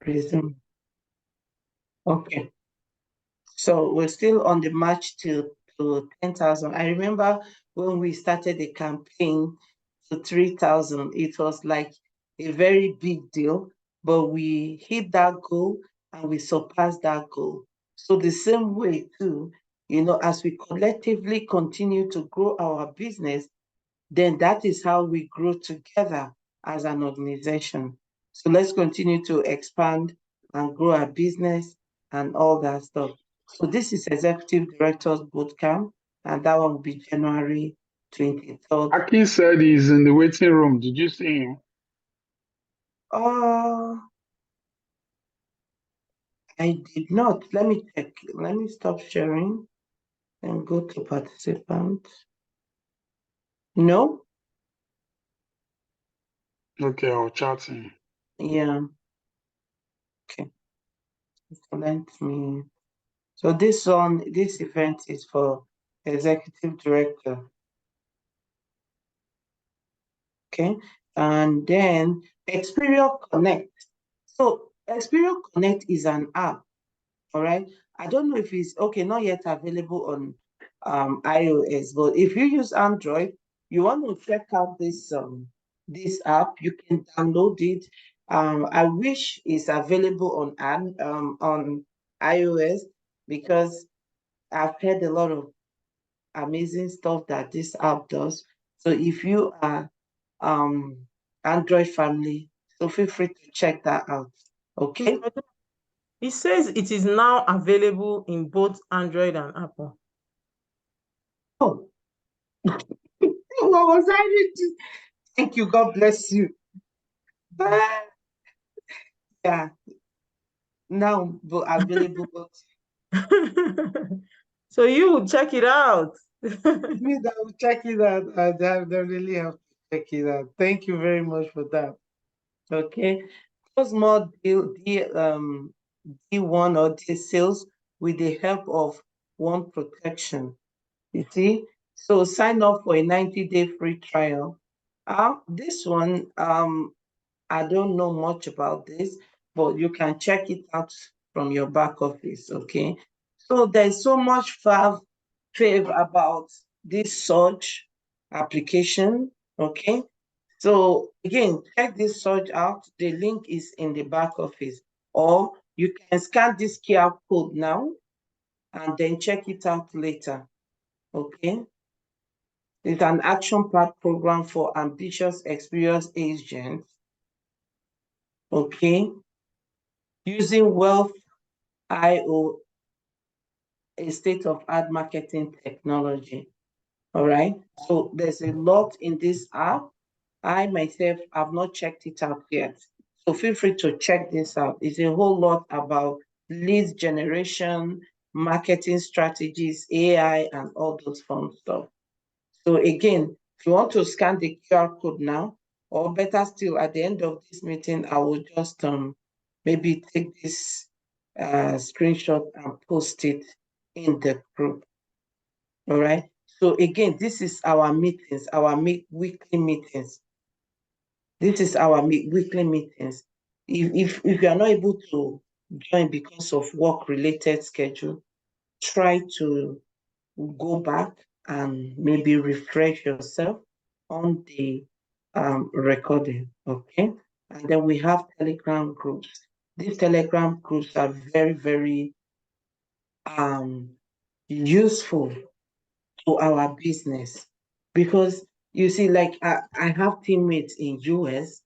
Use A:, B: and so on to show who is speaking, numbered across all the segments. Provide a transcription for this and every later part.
A: Resume. Okay. So we're still on the march to 10,000. I remember when we started the campaign to 3,000, it was like a very big deal, but we hit that goal and we surpassed that goal. So the same way too, as we collectively continue to grow our business, then that is how we grow together as an organization. So let's continue to expand and grow our business and all that stuff. So this is Executive Directors Bootcamp, and that one will be January 23rd.
B: Aki said he's in the waiting room. Did you see him?
A: I did not. Let me check. Let me stop sharing and go to participant. No?
B: Okay, I'll chat him.
A: Yeah. Okay. Let me. So this event is for executive director. Okay. And then Xperia Connect. So Xperia Connect is an app. All right. I don't know if it's okay, not yet available on iOS, but if you use Android, you want to check out this app, you can download it. I wish it's available on iOS because I've heard a lot of amazing stuff that this app does. So if you are Android family, so feel free to check that out. Okay.
C: It says it is now available in both Android and Apple.
A: Oh, what was I reading? Thank you. God bless you. Yeah, now available.
C: So you will check it out.
A: Me that will check it out. I really have to check it out. Thank you very much for that. Okay. Close more D1 or D sales with the help of One Protection. You see? So sign up for a 90-day free trial. This one, I don't know much about this, but you can check it out from your back office, okay? So there's so much fave about this Surge application, okay? So again, check this Surge out. The link is in the back office, or you can scan this QR code now and then check it out later, okay? It's an action-packed program for ambitious, experienced agents, okay? Using Wealth.io, a state-of-art marketing technology. All right. So there's a lot in this app. I myself have not checked it out yet. So feel free to check this out. It's a whole lot about lead generation, marketing strategies, AI, and all those fun stuff. So again, if you want to scan the QR code now, or better still, at the end of this meeting, I will just maybe take this screenshot and post it in the group. All right. So again, this is our meetings, our weekly meetings. This is our weekly meetings. If you are not able to join because of work-related schedule, try to go back and maybe refresh yourself on the recording, okay? And then we have Telegram groups. These Telegram groups are very, very useful to our business because you see, like I have teammates in US.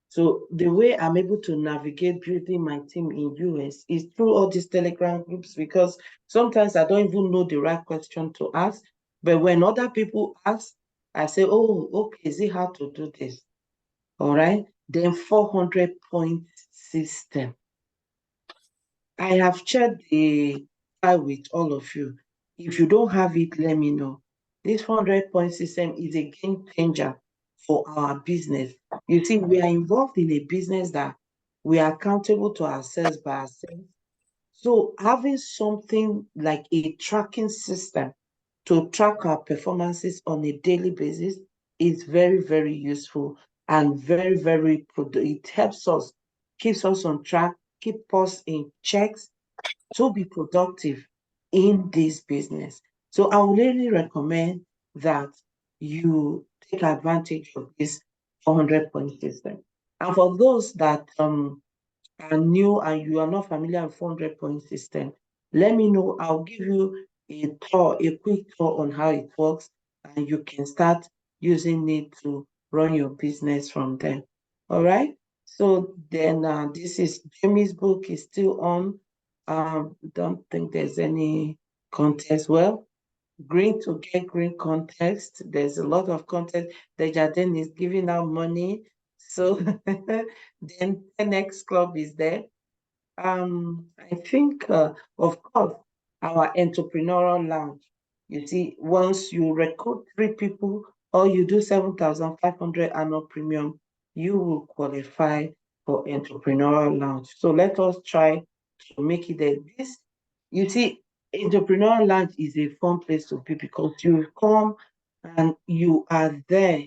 A: So the way I'm able to navigate building my team in US is through all these Telegram groups because sometimes I don't even know the right question to ask. But when other people ask, I say, oh, okay, is it how to do this? All right. Then 400-point system. I have shared the file with all of you. If you don't have it, let me know. This 400-point system is a game changer for our business. You see, we are involved in a business that we are accountable to ourselves by ourselves. So having something like a tracking system to track our performances on a daily basis is very, very useful and very, very it helps us, keeps us on track keep us in checks to be productive in this business. So I would really recommend that you take advantage of this 400-point system. And for those that are new and you are not familiar with 400-point system, let me know. I'll give you a quick tour on how it works, and you can start using it to run your business from there. All right. So then this is Jamie's book is still on. Don't think there's any contest. Well, green to get green contest. There's a lot of contest. The Jardine is giving out money. So then 10X Club is there. I think, of course, our entrepreneurial lounge. You see, once you recruit 3 people or you do 7,500 annual premium, you will qualify for entrepreneurial lounge. So let us try to make it there. This, you see, entrepreneurial lounge is a fun place to be because you come and you are there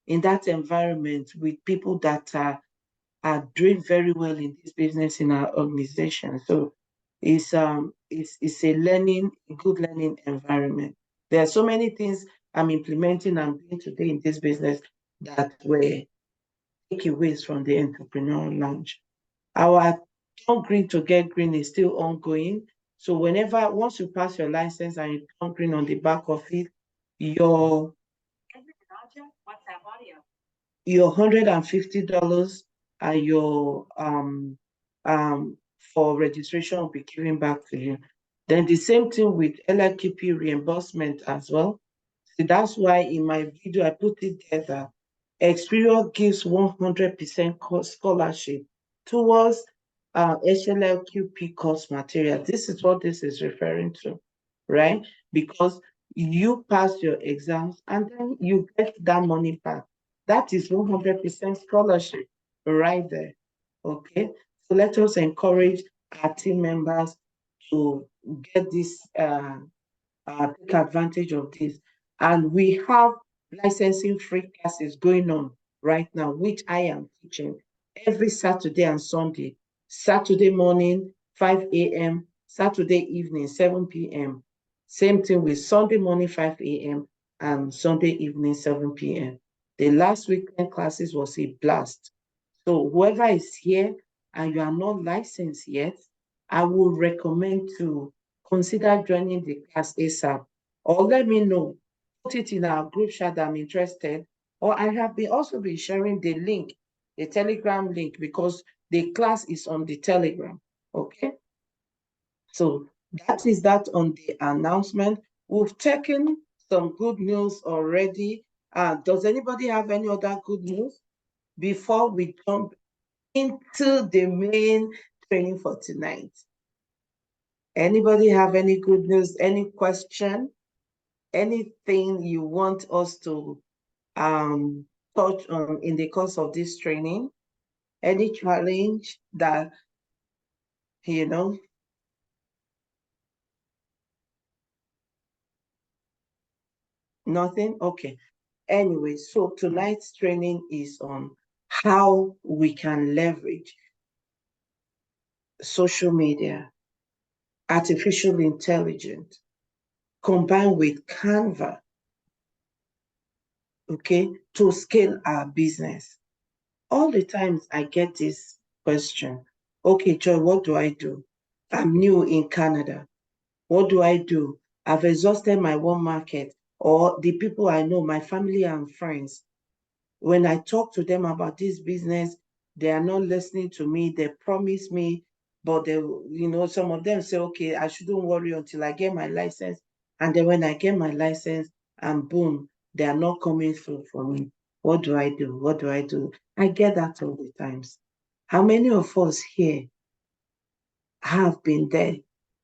A: in that environment with people that are doing very well in this business in our organization. So it's a learning, a good learning environment. There are so many things I'm implementing and doing today in this business that were takeaways from the entrepreneurial launch. Our turn green to get green is still ongoing. So once you pass your license and you turn green on the back of it, your your $150 and your for registration will be given back to you. Then the same thing with LLQP reimbursement as well. So that's why in my video I put it there that Experior gives 100% scholarship towards HLLQP course material. This is what this is referring to, right? Because you pass your exams and then you get that money back. That is 100% scholarship right there. Okay. So let us encourage our team members to get this, take advantage of this. And we have licensing free classes going on right now, which I am teaching every Saturday and Sunday. Saturday morning, 5 a.m., Saturday evening, 7 p.m. Same thing with Sunday morning, 5 a.m., and Sunday evening, 7 p.m. The last weekend classes was a blast. So whoever is here and you are not licensed yet, I would recommend to consider joining the class ASAP, or let me know. Put it in our group chat that I'm interested, or I have also been sharing the link, the Telegram link, because the class is on the Telegram. Okay. So that is that on the announcement. We've taken some good news already. Does anybody have any other good news before we jump into the main training for tonight? Anybody have any good news, any question, anything you want us to touch on in the course of this training? Any challenge that, you know? Nothing? Okay. Anyway, so tonight's training is on how we can leverage social media, artificial intelligence, combined with Canva, okay, to scale our business. All the times I get this question, okay, Joy, what do I do? I'm new in Canada. What do I do? I've exhausted my one market, or the people I know, my family and friends. When I talk to them about this business, they are not listening to me. They promise me, but they, some of them say, okay, I shouldn't worry until I get my license. And then when I get my license, and boom, they are not coming through for me. What do I do? What do I do? I get that all the times. How many of us here have been there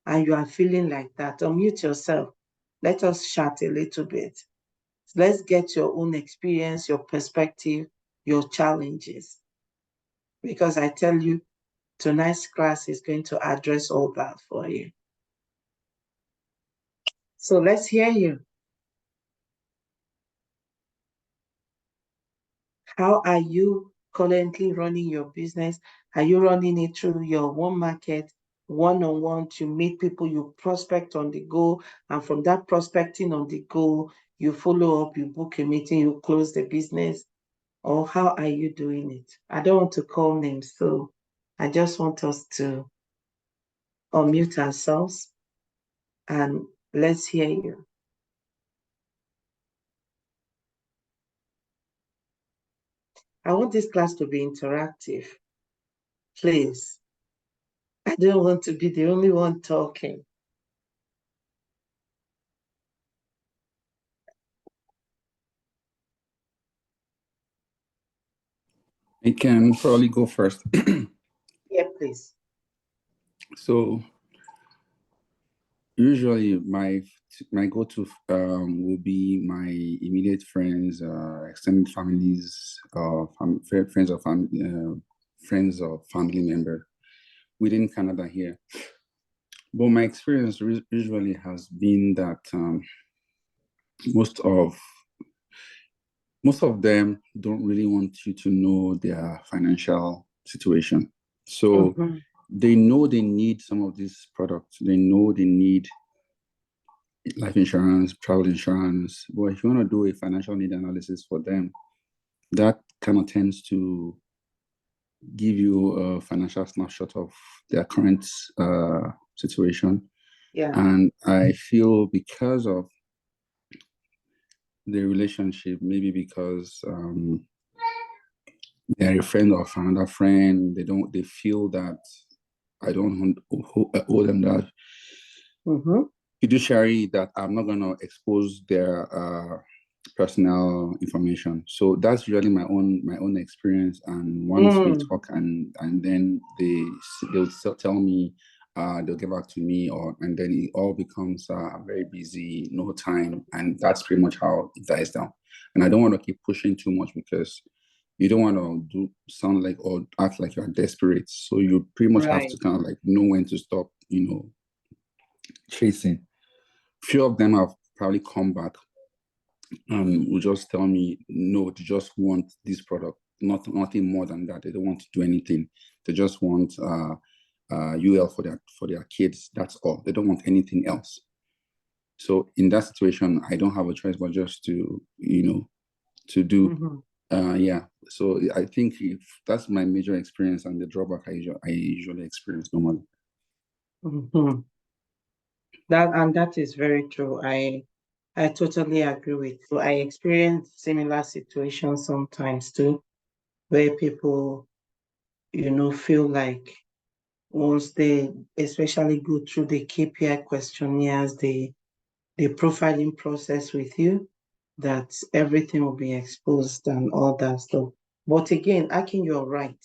A: and you are feeling like that? Unmute yourself. Let us chat a little bit. Let's get your own experience, your perspective, your challenges. Because I tell you, tonight's class is going to address all that for you. So let's hear you. How are you currently running your business? Are you running it through your one market, one-on-one, to meet people, you prospect on the go, and from that prospecting on the go, you follow up, you book a meeting, you close the business? Or how are you doing it? I don't want to call names, so I just want us to unmute ourselves and let's hear you. I want this class to be interactive, please. I don't want to be the only one talking.
D: I can probably go first.
A: Yeah, please.
D: So usually my go-to will be my immediate friends, extended families, friends of family member within Canada here. But my experience usually has been that most of them don't really want you to know their financial situation. So they know they need some of these products. They know they need life insurance, travel insurance. But if you want to do a financial need analysis for them, that kind of tends to give you a financial snapshot of their current situation.
A: Yeah.
D: And I feel because of the relationship, maybe because they're a friend of another friend, they feel that I don't owe them that fiduciary, that I'm not going to expose their personal information. So that's really my own experience. And once we talk, and then they'll still tell me, they'll get back to me, and then it all becomes very busy, no time, and that's pretty much how it dies down. And I don't want to keep pushing too much, because you don't want to sound like or act like you're desperate. So you pretty much have to kind of like know when to stop, chasing. Few of them have probably come back and will just tell me, no, they just want this product, nothing more than that. They don't want to do anything. They just want UL for their kids. That's all. They don't want anything else. So in that situation, I don't have a choice but just to do. Yeah. So I think if that's my major experience and the drawback I usually experience normally.
A: That is very true. I totally agree with you. I experience similar situations sometimes too, where people, feel like once they especially go through the KPI questionnaires, the profiling process with you, that everything will be exposed and all that stuff. But again, Akin, you're right.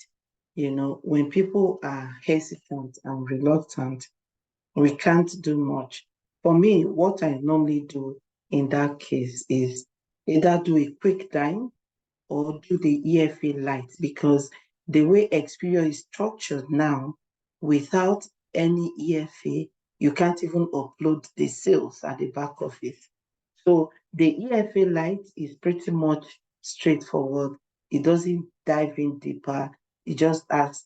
A: When people are hesitant and reluctant, we can't do much. For me, what I normally do in that case is either do a quick dime or do the EFA light, because the way Expedia is structured now, without any EFA, you can't even upload the sales at the back of it. So the EFA light is pretty much straightforward. It doesn't dive in deeper. It just asks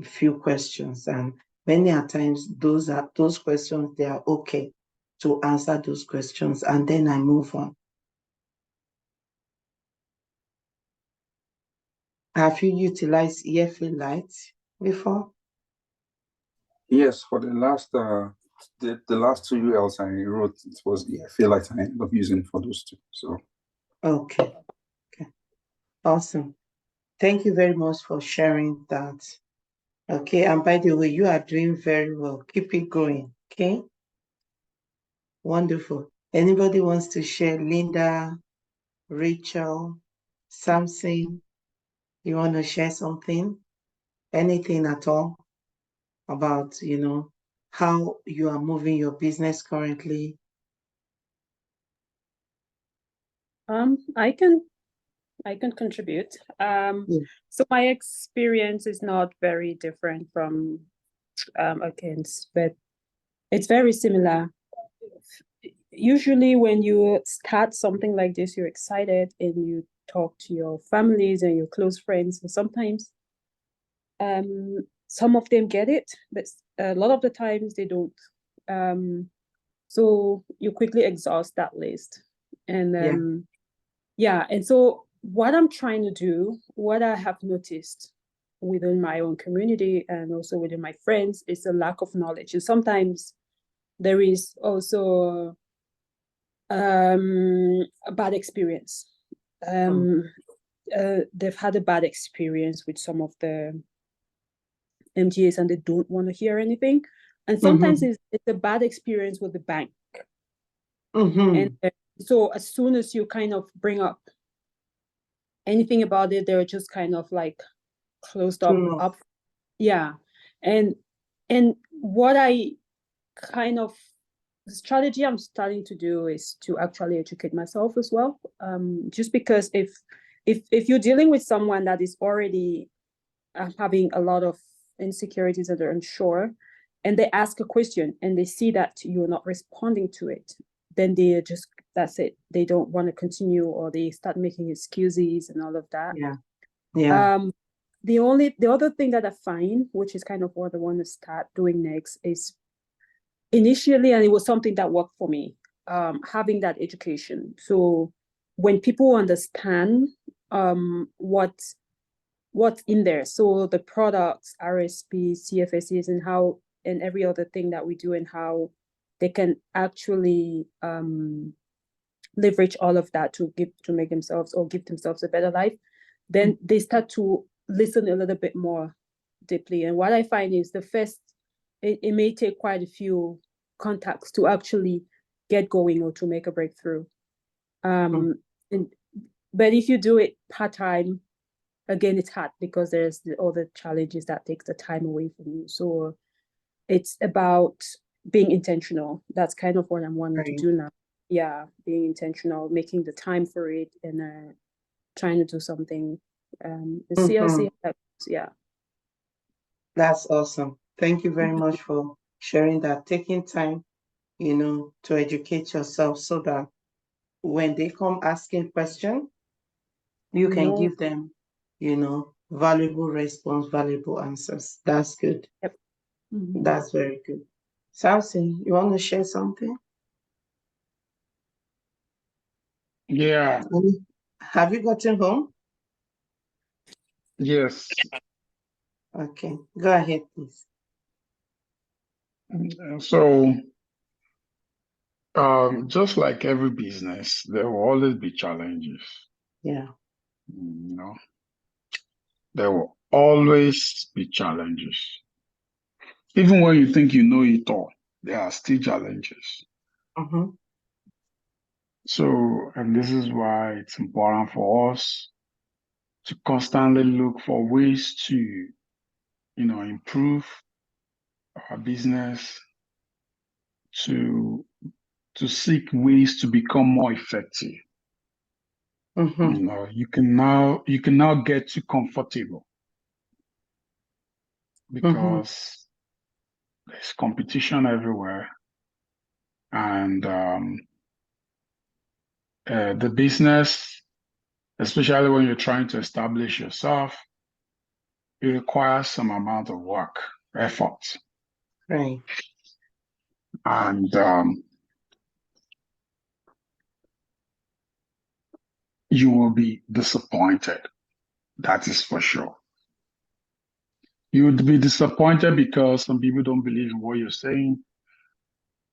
A: few questions, and many a times those questions, they are okay to answer those questions, and then I move on. Have you utilized EFA Lite before?
D: Yes, for the last the last 2 ULs I wrote, it was EFA Lite I ended up using for those two. So
A: Okay. Awesome. Thank you very much for sharing that. Okay, and by the way, you are doing very well. Keep it going. Okay. Wonderful. Anybody wants to share? Linda, Rachel, Samson, you want to share something? Anything at all about, how you are moving your business currently?
E: I can contribute. So my experience is not very different from Akin's, but it's very similar. Usually when you start something like this, you're excited and you talk to your families and your close friends, and sometimes some of them get it, but a lot of the times they don't. So you quickly exhaust that list. And and so what I'm trying to do, what I have noticed within my own community and also within my friends, is a lack of knowledge. And sometimes there is also a bad experience. They've had a bad experience with some of the MGAs and they don't want to hear anything. And sometimes it's a bad experience with the bank. And so as soon as you kind of bring up anything about it, they're just kind of like closed up. Yeah. And what I kind of, the strategy I'm starting to do is to actually educate myself as well. Just because if you're dealing with someone that is already having a lot of insecurities and they're unsure, and they ask a question and they see that you're not responding to it, then they just, that's it. They don't want to continue, or they start making excuses and all of that. The other thing that I find, which is kind of what I want to start doing next, is initially, and it was something that worked for me, having that education. So when people understand what's in there, so the products, RSP, CFSEs, and how, and every other thing that we do, and how they can actually leverage all of that to make themselves, or give themselves, a better life, then they start to listen a little bit more deeply. And what I find is it may take quite a few contacts to actually get going or to make a breakthrough. But if you do it part-time, again, it's hard because there's the other challenges that takes the time away from you. So it's about being intentional. That's kind of what I'm wanting to do now. Yeah, being intentional, making the time for it, and trying to do something. See how that goes. Yeah.
A: That's awesome. Thank you very much for sharing that, taking time, to educate yourself so that when they come asking questions, you can give them, valuable response, valuable answers. That's good.
E: Yep.
A: That's very good. Samson, you want to share something?
B: Yeah.
A: Have you gotten home?
B: Yes.
A: Okay, go ahead, please.
B: So, just like every business, there will always be challenges.
A: Yeah.
B: There will always be challenges. Even when you think you know it all, there are still challenges. So, and this is why it's important for us to constantly look for ways to, improve our business, to seek ways to become more effective. You can now get too comfortable because there's competition everywhere, and the business, especially when you're trying to establish yourself, it requires some amount of work, effort.
A: Right.
B: And you will be disappointed. That is for sure. You would be disappointed because some people don't believe in what you're saying.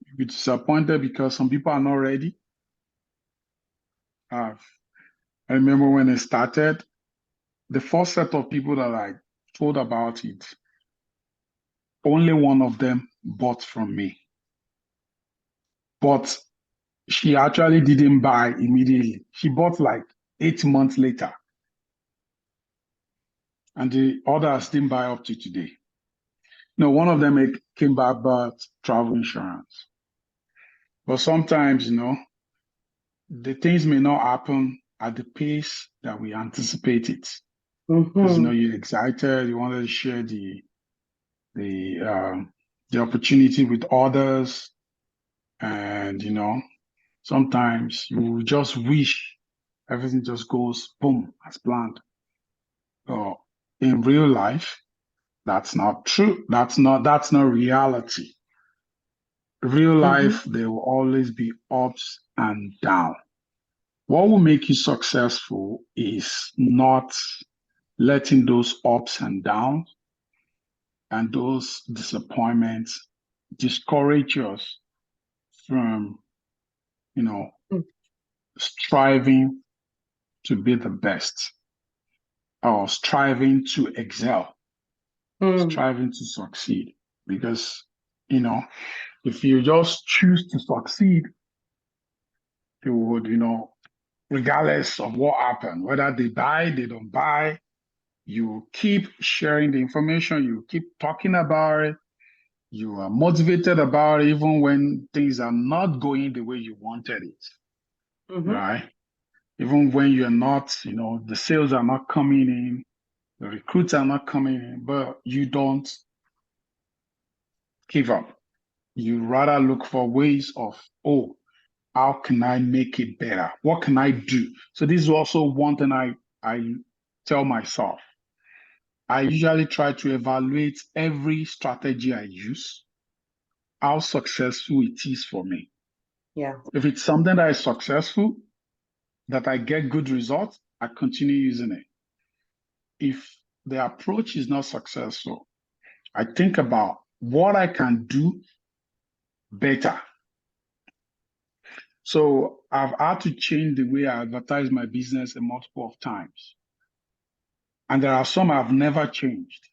B: You'd be disappointed because some people are not ready. I remember when it started, the first set of people that I told about it, only one of them bought from me. But she actually didn't buy immediately. She bought like 8 months later. And the others didn't buy up to today. No, one of them came back about travel insurance. But sometimes, the things may not happen at the pace that we anticipate it. Because you're excited, you wanted to share the opportunity with others, and sometimes you just wish everything just goes boom as planned. In real life, that's not true. That's not reality. Real life, there will always be ups and downs. What will make you successful is not letting those ups and downs and those disappointments discourage us from, striving to be the best or striving to excel, striving to succeed. Because, if you just choose to succeed, you would, regardless of what happened, whether they buy, they don't buy, you keep sharing the information, you keep talking about it, you are motivated about it, even when things are not going the way you wanted it, right? Even when you're not, the sales are not coming in, the recruits are not coming in, but you don't give up. You rather look for ways of, oh, how can I make it better? What can I do? So this is also one thing I tell myself. I usually try to evaluate every strategy I use, how successful it is for me.
A: Yeah.
B: If it's something that is successful, that I get good results, I continue using it. If the approach is not successful, I think about what I can do better. So I've had to change the way I advertise my business a multiple of times. And there are some I've never changed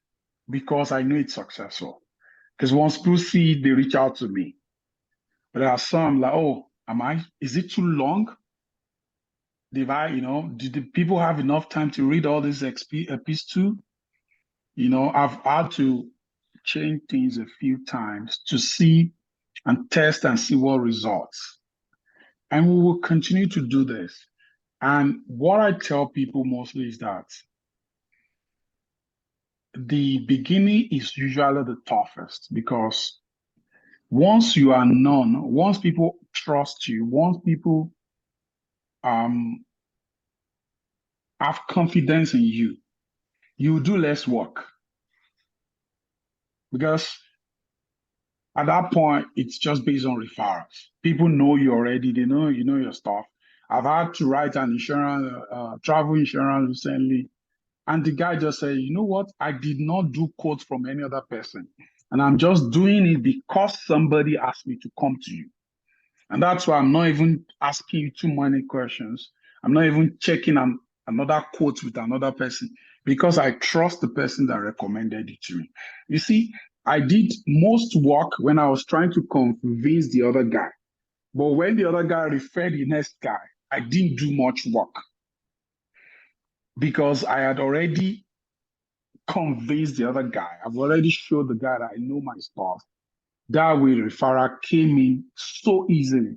B: because I know it's successful. Because once people see it, they reach out to me. But there are some like, oh, is it too long? Did the people have enough time to read all these piece too? I've had to change things a few times to see and test and see what results. And we will continue to do this. And what I tell people mostly is that the beginning is usually the toughest because once you are known, once people trust you, once people have confidence in you, you do less work. Because at that point, it's just based on referrals. People know you already, they know you know your stuff. I've had to write an insurance, travel insurance recently, and the guy just said, you know what? I did not do quotes from any other person. And I'm just doing it because somebody asked me to come to you. And that's why I'm not even asking you too many questions. I'm not even checking another quote with another person because I trust the person that recommended it to me. You see, I did most work when I was trying to convince the other guy. But when the other guy referred the next guy, I didn't do much work because I had already convinced the other guy. I've already showed the guy that I know my stuff. That way, referral came in so easily.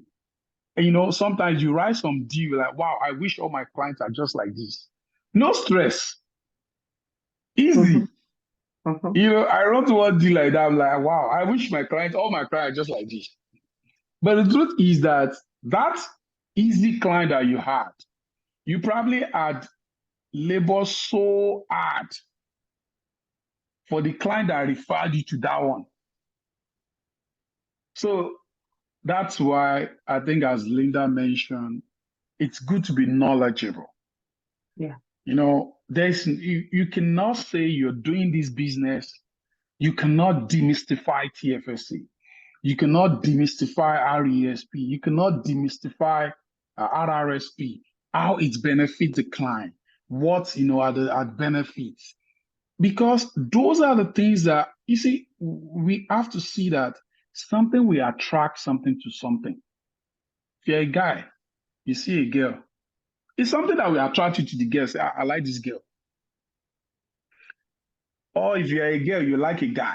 B: And sometimes you write some deal like, wow, I wish all my clients are just like this. No stress. Easy. I wrote one deal like that. I'm like, wow, I wish all my clients are just like this. But the truth is that easy client that you had, you probably had labored so hard for the client that referred you to that one. So that's why I think, as Linda mentioned, it's good to be knowledgeable.
A: Yeah.
B: You cannot say you're doing this business. You cannot demystify TFSA. You cannot demystify RESP. You cannot demystify RRSP, how it benefits the client, what, are the benefits. Because those are the things that, you see, we have to see that something will attract something to something. If you're a guy, you see a girl, it's something that will attract you to the girl. Say, I like this girl. Or if you're a girl, you like a guy.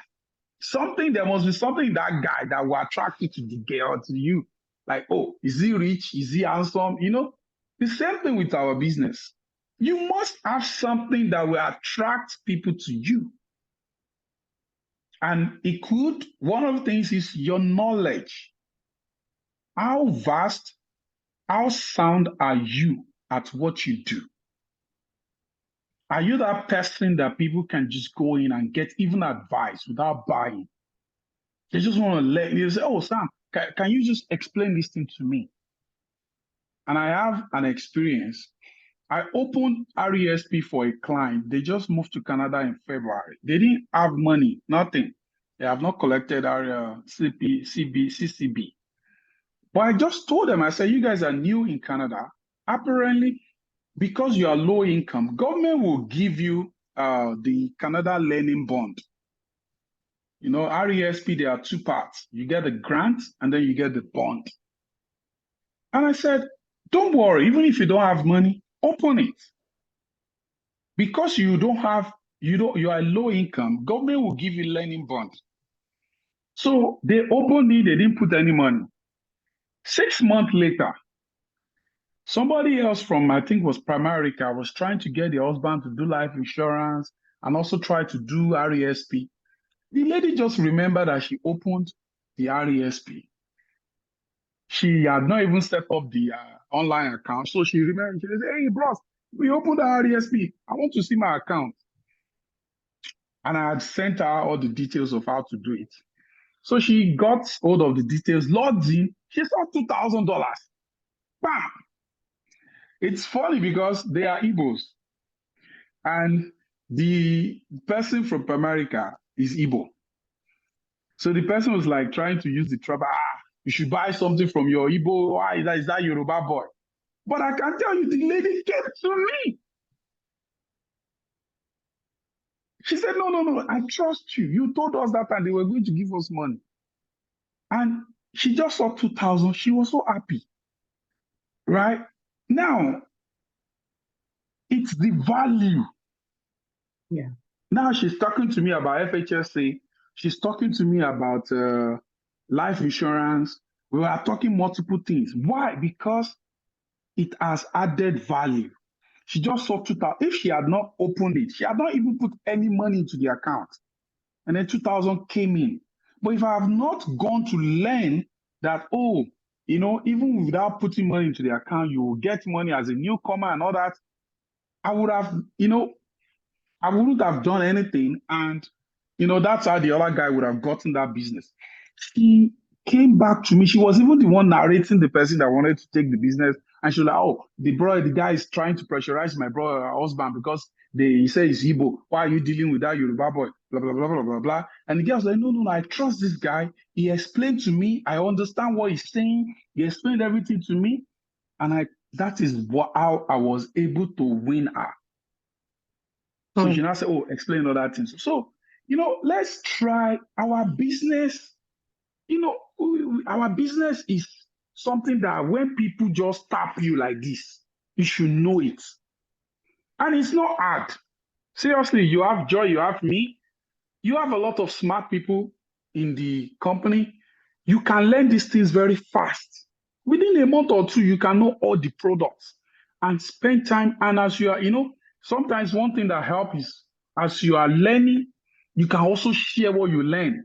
B: There must be something in that guy that will attract you to the girl, to you. Like, oh, is he rich? Is he handsome? The same thing with our business. You must have something that will attract people to you. And one of the things is your knowledge. How vast, how sound are you at what you do? Are you that person that people can just go in and get even advice without buying? They just want to let you say, oh, Sam, can you just explain this thing to me? And I have an experience. I opened RESP for a client. They just moved to Canada in February. They didn't have money, nothing. They have not collected our CCB. But I just told them, I said, you guys are new in Canada. Apparently, because you are low income, government will give you the Canada Learning Bond. You know, RESP, there are two parts. You get the grant and then you get the bond. And I said, don't worry, even if you don't have money, open it. Because you are low income, government will give you learning bond. So they opened it, they didn't put any money. 6 months later, somebody else from, I think was Primerica, was trying to get the husband to do life insurance and also try to do RESP. The lady just remembered that she opened the RESP. She had not even set up the online account. So she remembered, she said, hey, bros, we opened the RESP. I want to see my account. And I had sent her all the details of how to do it. So she got hold of the details, logged in, she saw $2,000. Bam! It's funny because they are Igbos. And the person from America is Igbo. So the person was like trying to use the trouble, you should buy something from your Igbo, why is that Yoruba boy? But I can tell you, the lady came to me. She said, no, I trust you. You told us that and they were going to give us money. And she just saw 2,000. She was so happy. Right? Now, it's the value.
C: Yeah.
B: Now she's talking to me about FHSA. She's talking to me about life insurance. We are talking multiple things. Why? Because it has added value. She just saw 2,000. If she had not opened it, she had not even put any money into the account. And then 2,000 came in. But if I have not gone to learn that, even without putting money into the account, you will get money as a newcomer and all that, I would have, I wouldn't have done anything. And, that's how the other guy would have gotten that business. She came back to me. She was even the one narrating the person that wanted to take the business. And she was like, the guy is trying to pressurize my brother, husband, because he said he's Igbo. Why are you dealing with that Yoruba boy? Blah, blah, blah, blah, blah, blah. And the guy was like, no, I trust this guy. He explained to me. I understand what he's saying. He explained everything to me. And that is how I was able to win her. So she now said, explain all that things. So, let's try our business. Our business is something that when people just tap you like this, you should know it. And it's not hard. Seriously, you have Joy, you have me, you have a lot of smart people in the company. You can learn these things very fast. Within a month or two, you can know all the products and spend time. And as you are, sometimes one thing that helps is as you are learning, you can also share what you learn.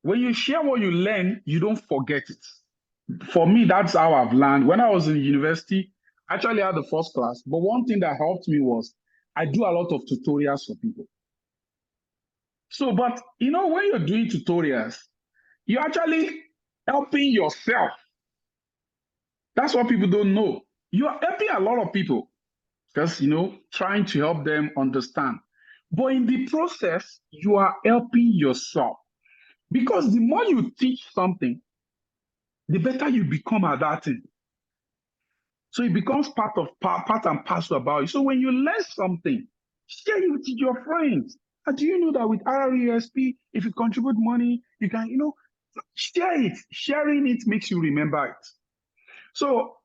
B: When you share what you learn, you don't forget it. For me, that's how I've learned. When I was in university, I actually had the first class. But one thing that helped me was I do a lot of tutorials for people. So, but when you're doing tutorials, you're actually helping yourself. That's what people don't know. You are helping a lot of people because, trying to help them understand. But in the process, you are helping yourself. Because the more you teach something, the better you become at that thing. So it becomes part and parcel about you. So when you learn something, share it with your friends. And do you know that with RESP, if you contribute money, you can, share it. Sharing it makes you remember it. So,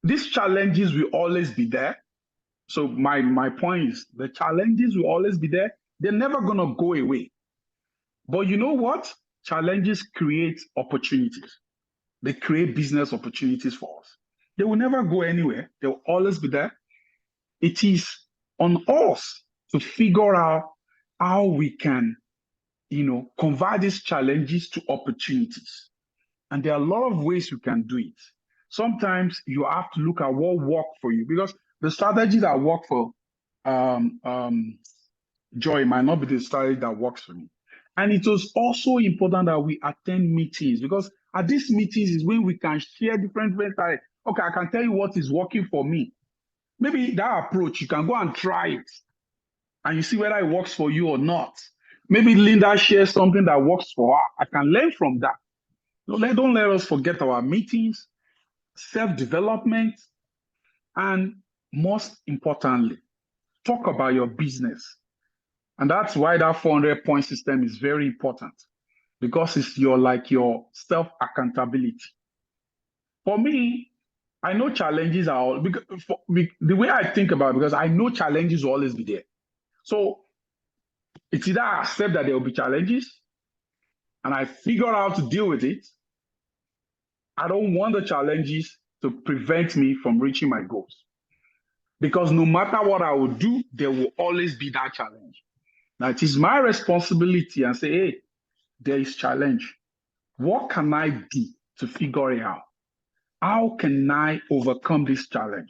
B: these challenges will always be there. So my point is the challenges will always be there. They're never going to go away. But you know what? Challenges create opportunities. They create business opportunities for us. They will never go anywhere. They will always be there. It is on us to figure out how we can, convert these challenges to opportunities. And there are a lot of ways you can do it. Sometimes you have to look at what worked for you, because the strategy that worked for Joy might not be the strategy that works for me. And it was also important that we attend meetings, because at these meetings is when we can share different like, okay, I can tell you what is working for me. Maybe that approach, you can go and try it and you see whether it works for you or not. Maybe Linda shares something that works for her. I can learn from that. Don't let us forget our meetings, self-development, and most importantly, talk about your business. And that's why that 400-point system is very important, because it's your self-accountability. For me, I know challenges are all, because the way I think about it, because I know challenges will always be there. So it's either I accept that there will be challenges and I figure out how to deal with it. I don't want the challenges to prevent me from reaching my goals. Because no matter what I will do, there will always be that challenge. Now it is my responsibility and say, hey, there is challenge. What can I do to figure it out? How can I overcome this challenge?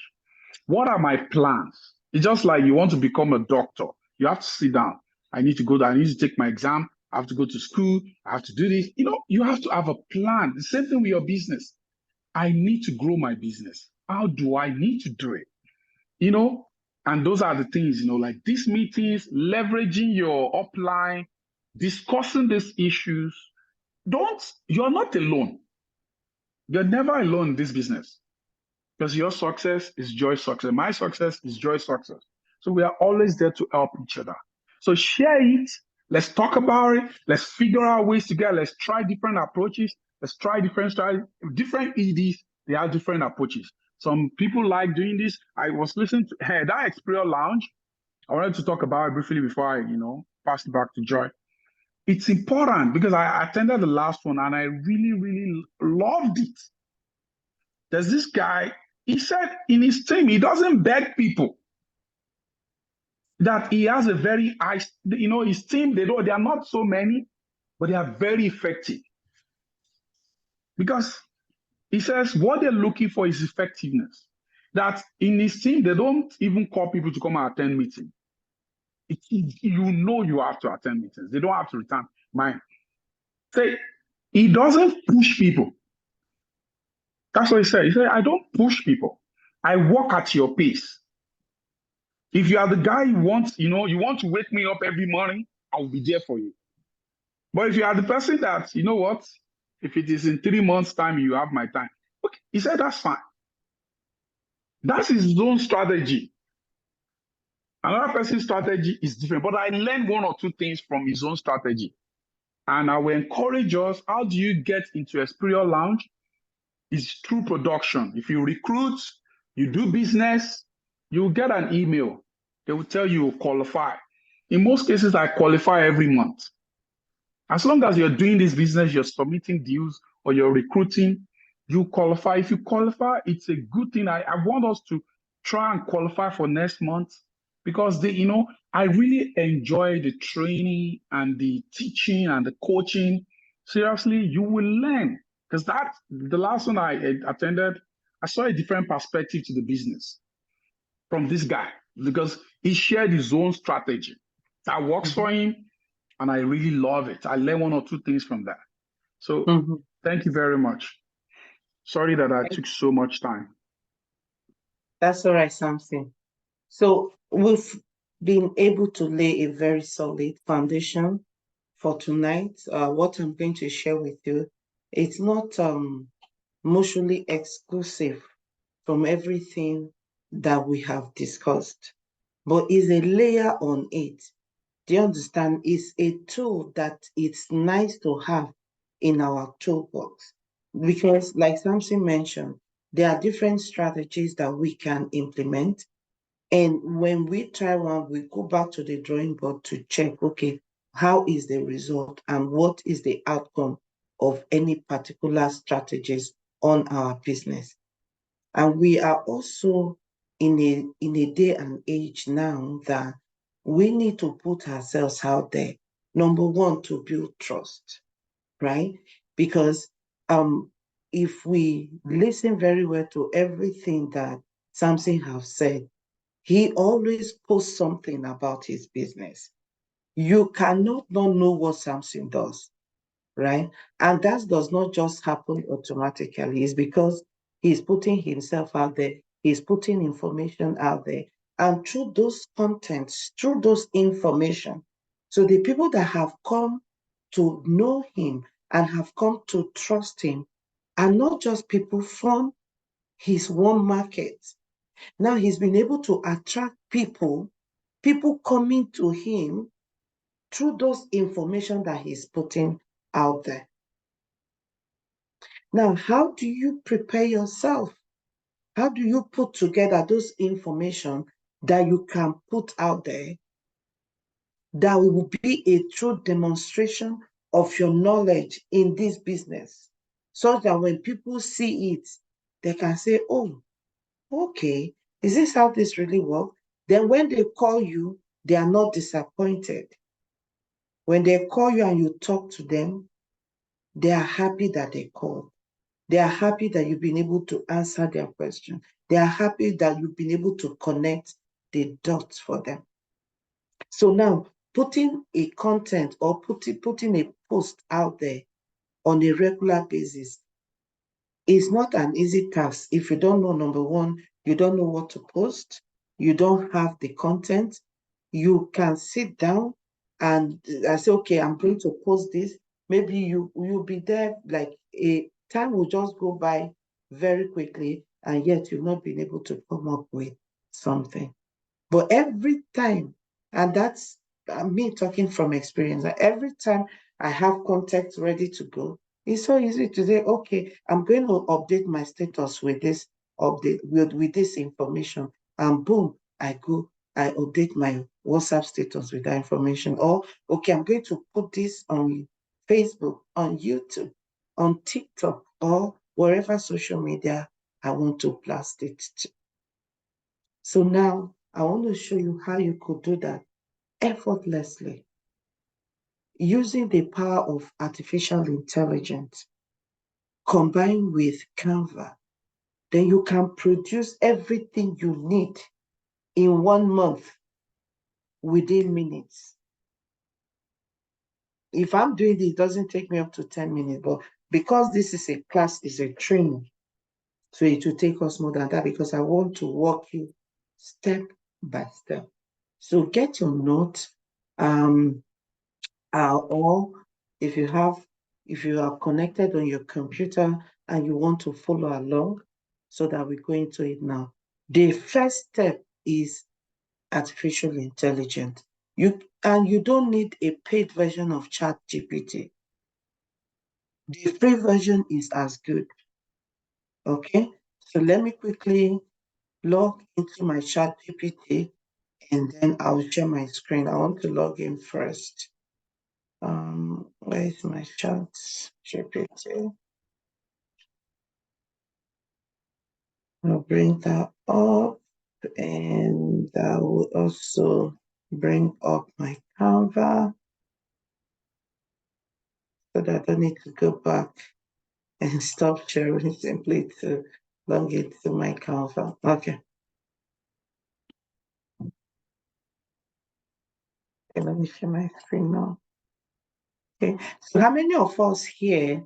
B: What are my plans? It's just like you want to become a doctor. You have to sit down. I need to go there. I need to take my exam. I have to go to school. I have to do this. You have to have a plan. The same thing with your business. I need to grow my business. How do I need to do it? And those are the things, like these meetings, leveraging your upline, discussing these issues. You're not alone. You're never alone in this business, because your success is Joy's success. My success is Joy's success. So we are always there to help each other. So share it. Let's talk about it. Let's figure out ways together. Let's try different approaches. Let's try different strategies. Different EDs, they have different approaches. Some people like doing this. I was listening to that Experience Lounge. I wanted to talk about it briefly before I, pass it back to Joy. It's important because I attended the last one and I really, really loved it. There's this guy, he said in his team, he doesn't beg people. That he has a very high, his team, they are not so many, but they are very effective. Because he says what they're looking for is effectiveness. That in his team, they don't even call people to come and attend meetings. You have to attend meetings. They don't have to return mine. Say, he doesn't push people. That's what he said. He said, I don't push people. I walk at your pace. If you are the guy you want to wake me up every morning, I'll be there for you. But if you are the person that, what, if it is in 3 months' time, you have my time. Okay, he said, that's fine. That's his own strategy. Another person's strategy is different, but I learned 1 or 2 things from his own strategy. And I will encourage us, how do you get into Experience Lounge? It's through production. If you recruit, you do business, you'll get an email. They will tell you qualify. In most cases, I qualify every month. As long as you're doing this business, you're submitting deals or you're recruiting, you qualify. If you qualify, it's a good thing. I want us to try and qualify for next month, because I really enjoy the training and the teaching and the coaching. Seriously, you will learn. Because the last one I attended, I saw a different perspective to the business from this guy, because he shared his own strategy that works for him, and I really love it. I learned 1 or 2 things from that. So Thank you very much. Sorry that I took so much time.
A: That's all right, Samson. So we've been able to lay a very solid foundation for tonight. What I'm going to share with you, it's not mutually exclusive from everything that we have discussed, but is a layer on it. Do you understand? It's a tool that it's nice to have in our toolbox, because like Samson mentioned, there are different strategies that we can implement. And when we try one, we go back to the drawing board to check, okay, how is the result and what is the outcome of any particular strategies on our business. And we are also in a day and age now that we need to put ourselves out there. Number one, to build trust, right? Because if we listen very well to everything that Samson has said, he always posts something about his business. You cannot not know what Samson does, right? And that does not just happen automatically. It's because he's putting himself out there, he's putting information out there. And through those contents, through those information, so the people that have come to know him and have come to trust him are not just people from his one market. Now he's been able to attract people coming to him through those information that he's putting out there. Now, how do you prepare yourself? How do you put together those information that you can put out there that will be a true demonstration of your knowledge in this business, so that when people see it, they can say, oh, okay, is this how this really works? Then when they call you, they are not disappointed. When they call you and you talk to them, they are happy that they called. They are happy that you've been able to answer their question. They are happy that you've been able to connect the dots for them. So now, putting a content or putting a post out there on a regular basis is not an easy task. If you don't know, number one, you don't know what to post, you don't have the content, you can sit down and I say, okay, I'm going to post this. Maybe you'll be there, like a time will just go by very quickly, and yet you've not been able to come up with something. But every time, and that's me talking from experience, every time I have content ready to go, it's so easy to say, okay, I'm going to update my status with this update, with this information, and boom, I go, I update my WhatsApp status with that information. Or, okay, I'm going to put this on Facebook, on YouTube, on TikTok, or wherever social media I want to blast it to. So now I want to show you how you could do that effortlessly using the power of artificial intelligence combined with Canva. Then you can produce everything you need in 1 month within minutes. If I'm doing this, it doesn't take me up to 10 minutes, but because this is a class, is a training, so it will take us more than that because I want to walk you step by step. So get your notes, or if you are connected on your computer and you want to follow along, so that we go into it now. The first step is artificial intelligence. You don't need a paid version of ChatGPT. The free version is as good. Okay, so let me quickly log into my ChatGPT and then I'll share my screen. I want to log in first. Where is my ChatGPT? I'll bring that up, and I will also bring up my Canva so that I don't need to go back and stop sharing simply to log into my Canva. Okay. Okay, let me share my screen now. Okay, so how many of us here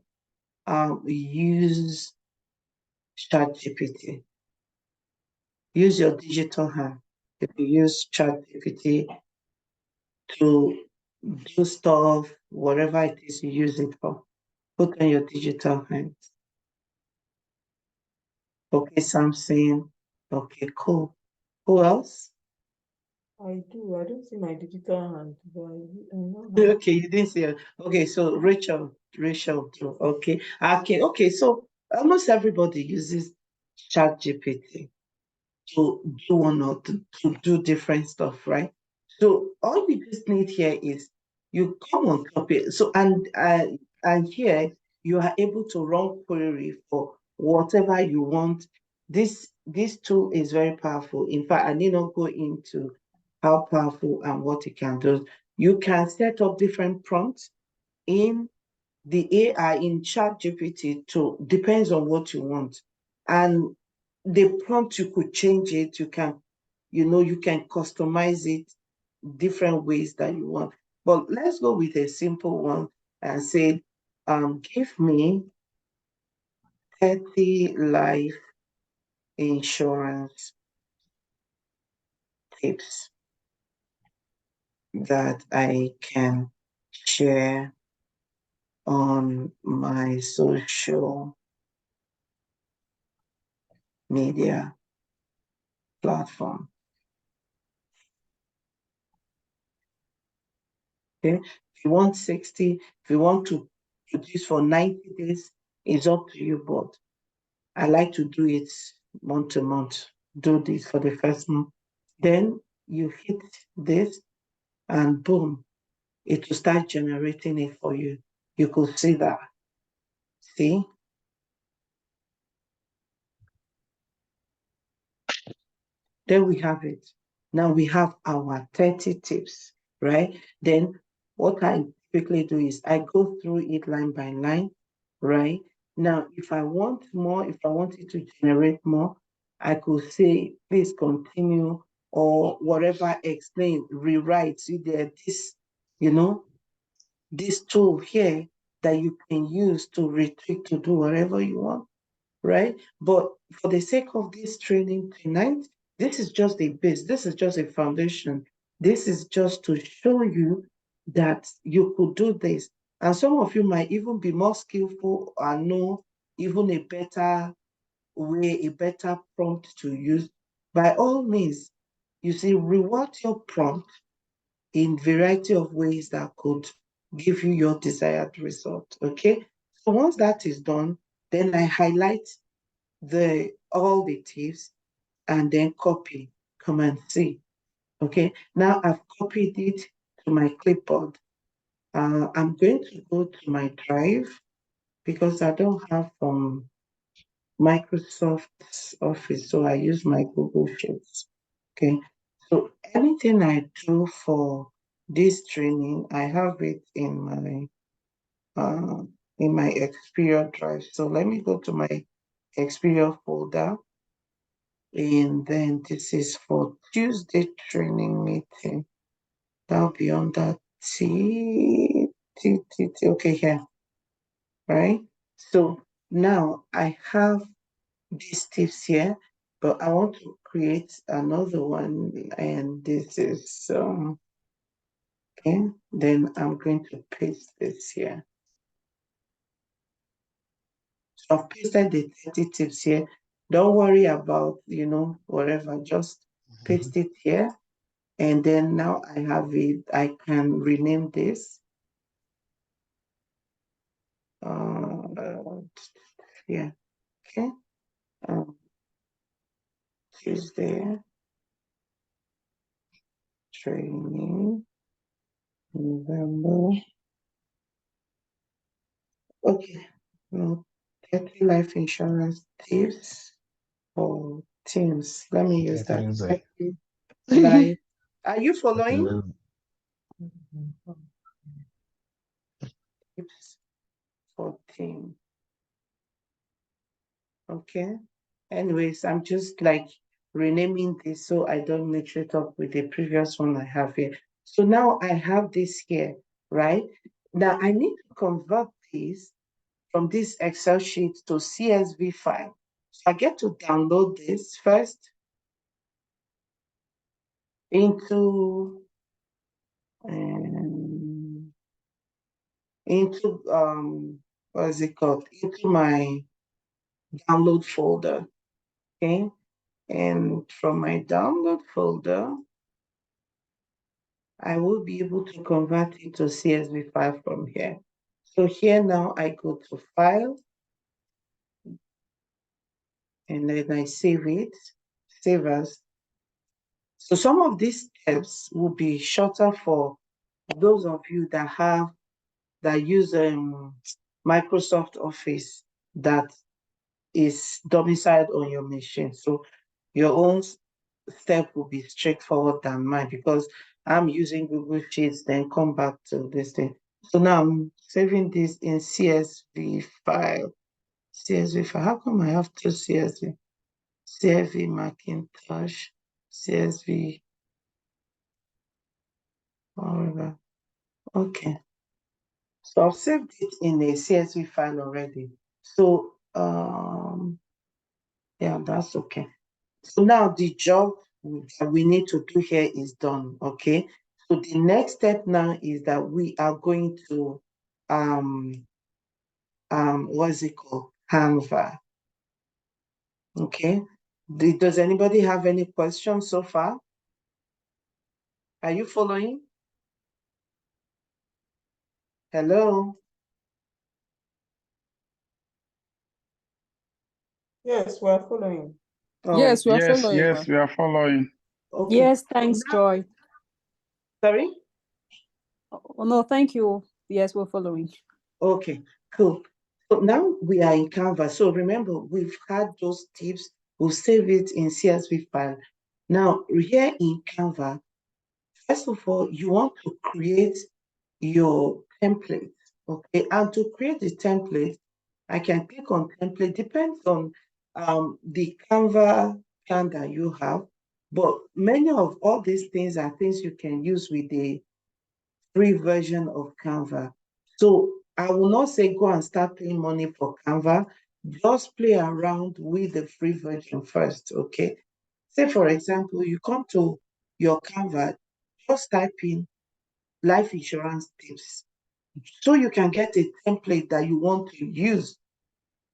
A: use ChatGPT? Use your digital hand. If you use ChatGPT to do stuff, whatever it is you use it for, put on your digital hand. Okay, Samson. Okay, cool. Who else?
C: I do. I don't see my digital hand, but I know how.
A: Okay, you didn't see it. Okay, so Rachel too. Okay. So almost everybody uses ChatGPT to do one or to do different stuff, right? So all you just need here is you come on top it. So and here you are able to run query for whatever you want. This tool is very powerful. In fact, I need not go into how powerful and what it can do. You can set up different prompts in the AI in ChatGPT to depends on what you want. And the prompt, you could change it, you can, you can customize it different ways that you want. But let's go with a simple one and say, give me 30 life insurance tips that I can share on my social media platform. Okay, if you want 60, if you want to produce for 90 days, it's up to you. But I like to do it month to month. Do this for the first month. Then you hit this, and boom, it will start generating it for you. You could see that. See? There we have it. Now we have our 30 tips, right? Then what I typically do is I go through it line by line, right? Now, if I want more, if I want it to generate more, I could say, please continue, or whatever, explain, rewrite. See there, you know, this tool here that you can use to retweak, to do whatever you want, right? But for the sake of this training tonight, this is just a base, this is just a foundation. This is just to show you that you could do this. And some of you might even be more skillful and know even a better way, a better prompt to use. By all means, you see, reward your prompt in variety of ways that could give you your desired result. Okay. So once that is done, then I highlight all the tips and then copy, Command C. Okay. Now I've copied it to my clipboard. I'm going to go to my drive because I don't have Microsoft Office, so I use my Google Sheets. Okay. So anything I do for this training, I have it in my Xperia drive. So let me go to my Xperia folder, and then this is for Tuesday training meeting. That'll be under okay, here, right? So now I have these tips here, but I want to create another one, and this is okay. Then I'm going to paste this here. So I've pasted the 30 tips here. Don't worry about, whatever, just paste it here. And then now I have it, I can rename this. Yeah, okay. Tuesday training, November. Okay, no, 30 life insurance tips for teams. Let me use that. 30 life. Are you following? Tips for team. Okay. Anyways, I'm just like renaming this so I don't mix it up with the previous one I have here. So now I have this here, right? Now I need to convert this from this Excel sheet to CSV file. So I get to download this first into what is it called? Into my download folder. Okay. And from my download folder, I will be able to convert it to CSV file from here. So here now I go to File, and then I save it, save as. So some of these steps will be shorter for those of you that use Microsoft Office that is domiciled on your machine. So your own step will be straightforward than mine because I'm using Google Sheets, then come back to this thing. So now I'm saving this in CSV file. CSV file. How come I have two CSV? CSV Macintosh, CSV. However, okay. So I've saved it in a CSV file already. So yeah, that's okay. So now the job that we need to do here is done. Okay. So the next step now is that we are going to what's it called? Canva. Okay. Does anybody have any questions so far? Are you following? Hello?
C: Yes, we are following.
A: Oh,
E: Yes, we are
B: Yes,
E: following.
B: yes, we are following.
A: okay.
E: Yes, thanks, Joy.
A: Sorry?
E: Oh, no, thank you. Yes, we're following.
A: Okay, cool. So now we are in Canva. So remember, we've had those tips. We'll save it in CSV file. Now, here in Canva, first of all, you want to create your template. Okay, and to create the template, I can click on template. Depends on the Canva plan that you have, but many of all these things are things you can use with the free version of Canva. So I will not say go and start paying money for Canva. Just play around with the free version first, okay? Say, for example, you come to your Canva, just type in life insurance tips. So you can get a template that you want to use,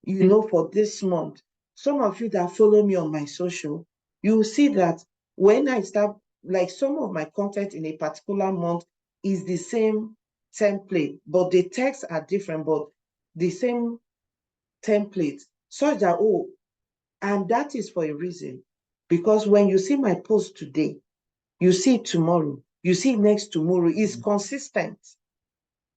A: for this month. Some of you that follow me on my social, you will see that when I start, like some of my content in a particular month is the same template, but the texts are different, but the same template, such that, and that is for a reason. Because when you see my post today, you see it tomorrow, you see it next tomorrow, it's consistent.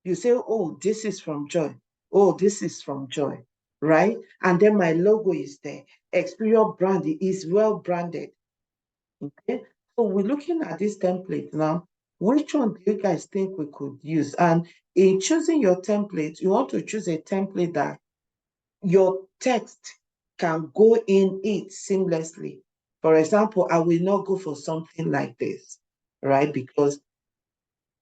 A: You say, oh, this is from Joy. Oh, this is from Joy, right? And then my logo is there. Experior brand is well branded. Okay. So we're looking at this template now. Which one do you guys think we could use? And in choosing your template, you want to choose a template that your text can go in it seamlessly. For example, I will not go for something like this, right? Because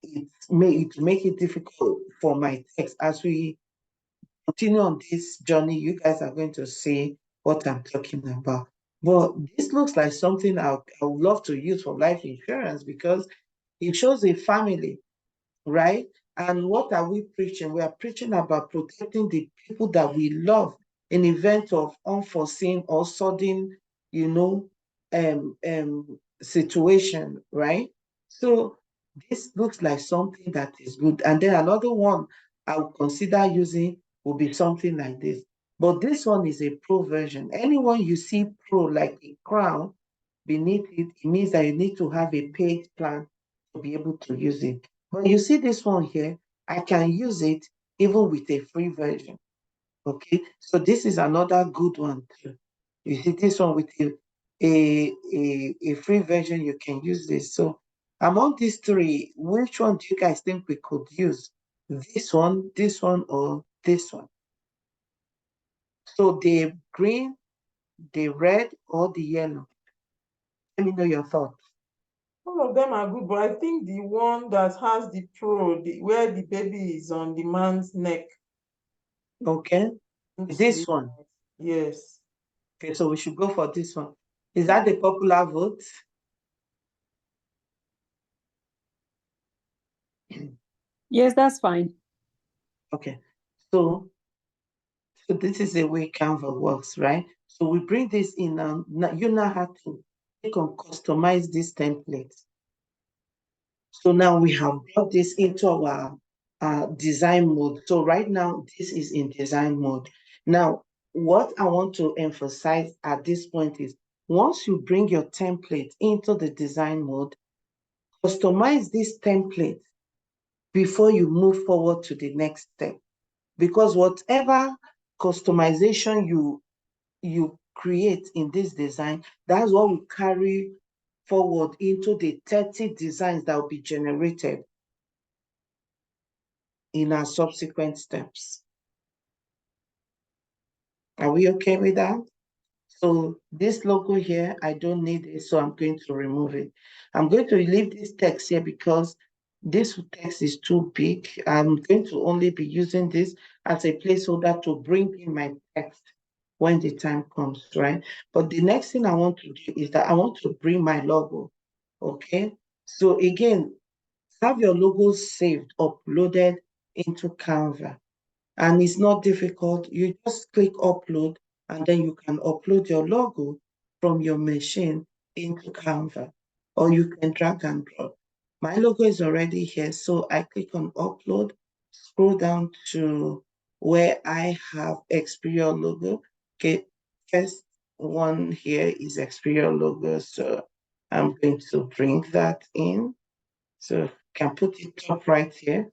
A: it may make it difficult for my text. As we continue on this journey, you guys are going to see what I'm talking about. But this looks like something I would love to use for life insurance because it shows a family, right? And what are we preaching? We are preaching about protecting the people that we love in event of unforeseen or sudden, you know, situation, right? So this looks like something that is good. And then another one I would consider using will be something like this. But this one is a pro version. Anyone you see pro like a crown beneath it, it means that you need to have a paid plan to be able to use it. But you see this one here, I can use it even with a free version. Okay, so this is another good one too. You see this one with a free version, you can use this. So among these three, which one do you guys think we could use? This one, or this one? So the green, the red, or the yellow? Let me know your thoughts.
C: All of them are good, but I think the one that has the pro, where the baby is on the man's neck,
A: Okay,
C: looks
A: this
C: really
A: one.
C: nice. Yes.
A: Okay, so we should go for this one. Is that the popular vote?
E: Yes, that's fine.
A: Okay, so this is the way Canva works, right? So we bring this in now. You now have to click on customize this template. So now we have brought this into our design mode. So right now, this is in design mode. Now, what I want to emphasize at this point is once you bring your template into the design mode, customize this template before you move forward to the next step. Because whatever customization you create in this design, that's what will carry forward into the 30 designs that will be generated in our subsequent steps. Are we okay with that? So this logo here, I don't need it, so I'm going to remove it. I'm going to leave this text here because this text is too big. I'm going to only be using this as a placeholder to bring in my text when the time comes, right? But the next thing I want to do is that I want to bring my logo, okay? So again, have your logo saved, uploaded into Canva. And it's not difficult. You just click upload, and then you can upload your logo from your machine into Canva, or you can drag and drop. My logo is already here, so I click on upload, scroll down to where I have Xperia logo. Okay, first one here is Xperia logo, so I'm going to bring that in. So can put it top right here,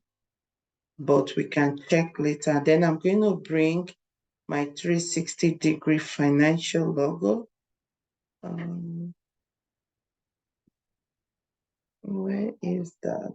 A: but we can check later. Then I'm going to bring my 360-degree financial logo. Where is that?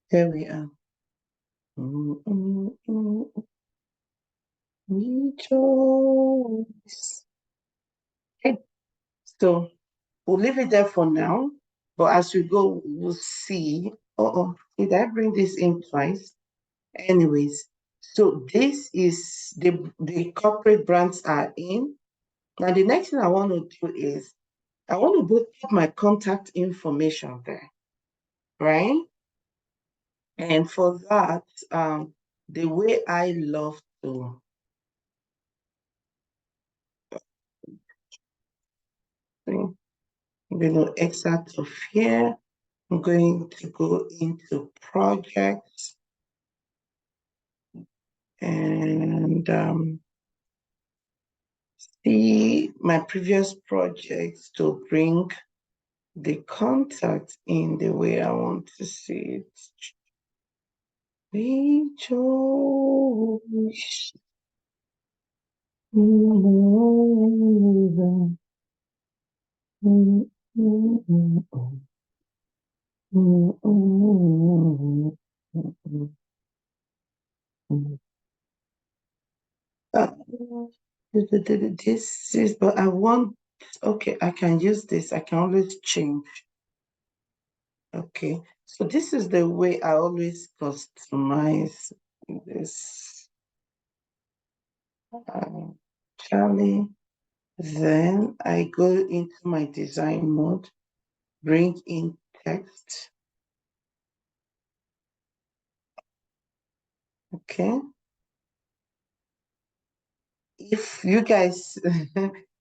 A: Here we are. Rejoice. Okay. So we'll leave it there for now. But as we go, we'll see. Did I bring this in twice? Anyways, so this is the corporate brands are in. Now the next thing I want to do is I want to put my contact information there, right? And for that, the way I love to, I'm going to exit of here. I'm going to go into projects and see my previous projects to bring the contact in the way I want to see it. Rejoice. This is, but I want, okay, I can use this. I can always change. Okay, so this is the way I always customize this. Charlie. Then I go into my design mode, bring in text. Okay. If you guys,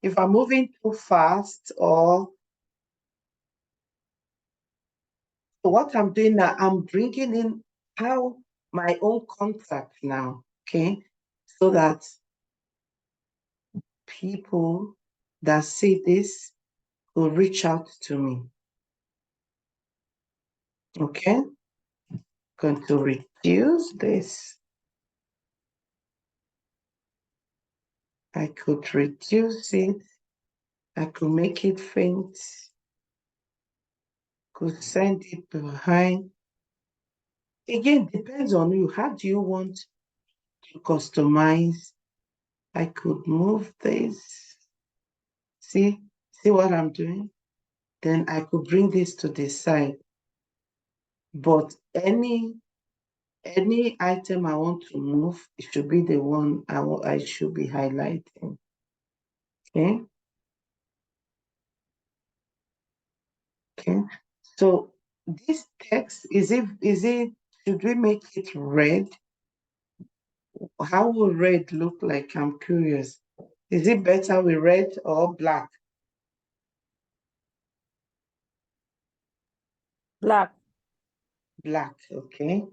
A: if I'm moving too fast or what I'm doing now, I'm bringing in how my own contact now, okay? So that people that see this will reach out to me, okay? Going to reduce this. I could reduce it. I could make it faint. Could send it behind. Again, depends on you. How do you want to customize? I could move this. See what I'm doing? Then I could bring this to the side. But any item I want to move, it should be the one I should be highlighting. Okay. Okay. So this text, should we make it red? How will red look like? I'm curious. Is it better with red or black?
E: Black.
A: Black, okay.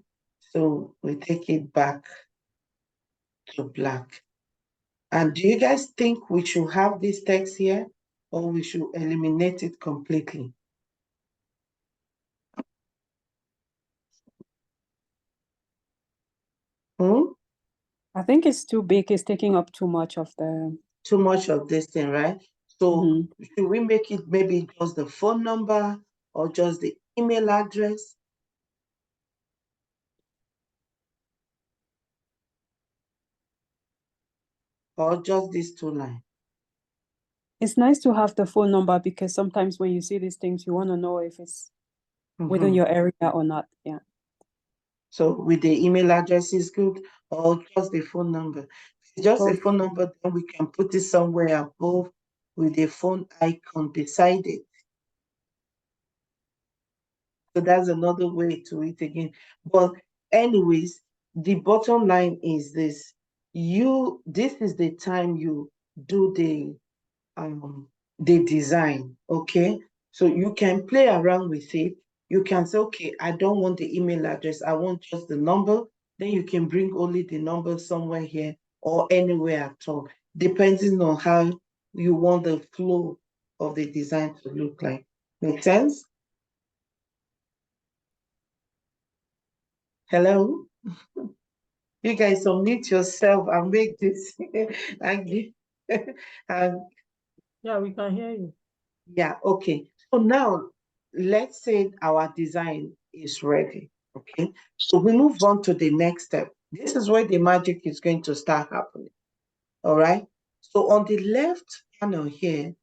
A: So we take it back to black. And do you guys think we should have this text here, or we should eliminate it completely?
E: I think it's too big. It's taking up too much of the...
A: Too much of this thing, right? So should we make it maybe just the phone number or just the email address? Or just these two lines?
E: It's nice to have the phone number, because sometimes when you see these things, you want to know if it's within your area or not. Yeah.
A: So with the email address is good, or just the phone number? If it's just a
E: Both.
A: phone number, then we can put it somewhere above with a phone icon beside it. So that's another way to it again. But anyways, the bottom line is this. This is the time you do the design, okay? So you can play around with it. You can say, okay, I don't want the email address, I want just the number. Then you can bring only the number somewhere here or anywhere at all, depending on how you want the flow of the design to look like. Make sense? Hello? You guys unmute yourself and make this and, and
C: Yeah, we can hear you.
A: yeah, okay. So now let's say our design is ready. Okay. So we move on to the next step. This is where the magic is going to start happening. All right. So on the left panel here,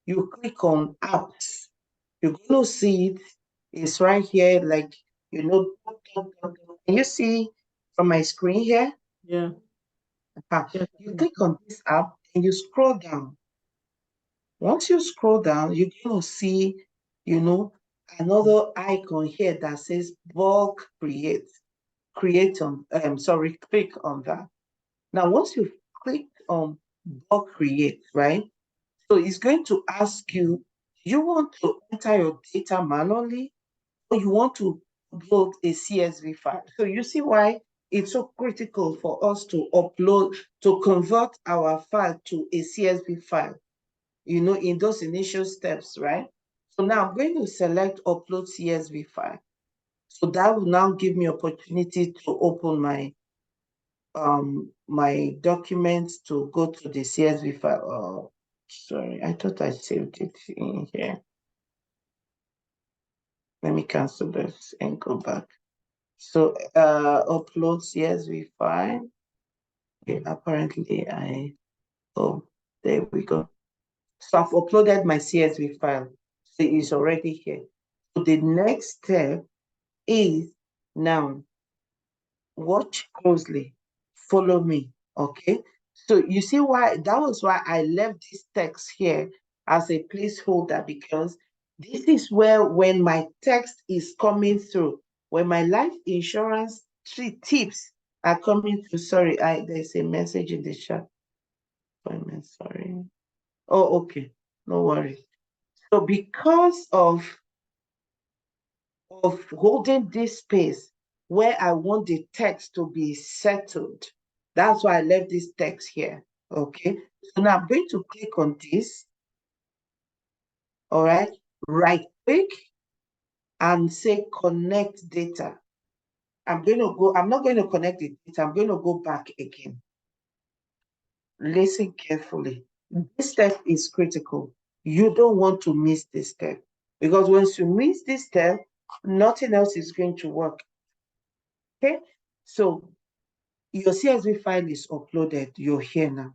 A: you click on apps. You're going to see it. It's right here, like, can you see from my screen here?
C: Yeah. Yes.
A: You click on this app and you scroll down. Once you scroll down, you're going to see, another icon here that says bulk create. Click on that. Now, once you've clicked on bulk create, right? So it's going to ask you, do you want to enter your data manually, or you want to upload a CSV file? So you see why it's so critical for us to convert our file to a CSV file, in those initial steps, right? So now I'm going to select upload CSV file. So that will now give me opportunity to open my documents to go to the CSV file. Oh, sorry, I thought I saved it in here. Let me cancel this and go back. So upload CSV file. Okay, apparently there we go. So I've uploaded my CSV file. So it's already here. So the next step is now watch closely, follow me, okay? So you see that was why I left this text here as a placeholder, because this is where, when my text is coming through, when my life insurance tips are coming through. Sorry, there's a message in the chat. Sorry. Oh, okay, no worries. So because of holding this space where I want the text to be settled, that's why I left this text here, okay? So now I'm going to click on this, all right? Right click and say connect data. I'm not going to connect the data, I'm going to go back again. Listen carefully. This step is critical. You don't want to miss this step, because once you miss this step, nothing else is going to work. Okay, so your CSV file is uploaded. You're here now,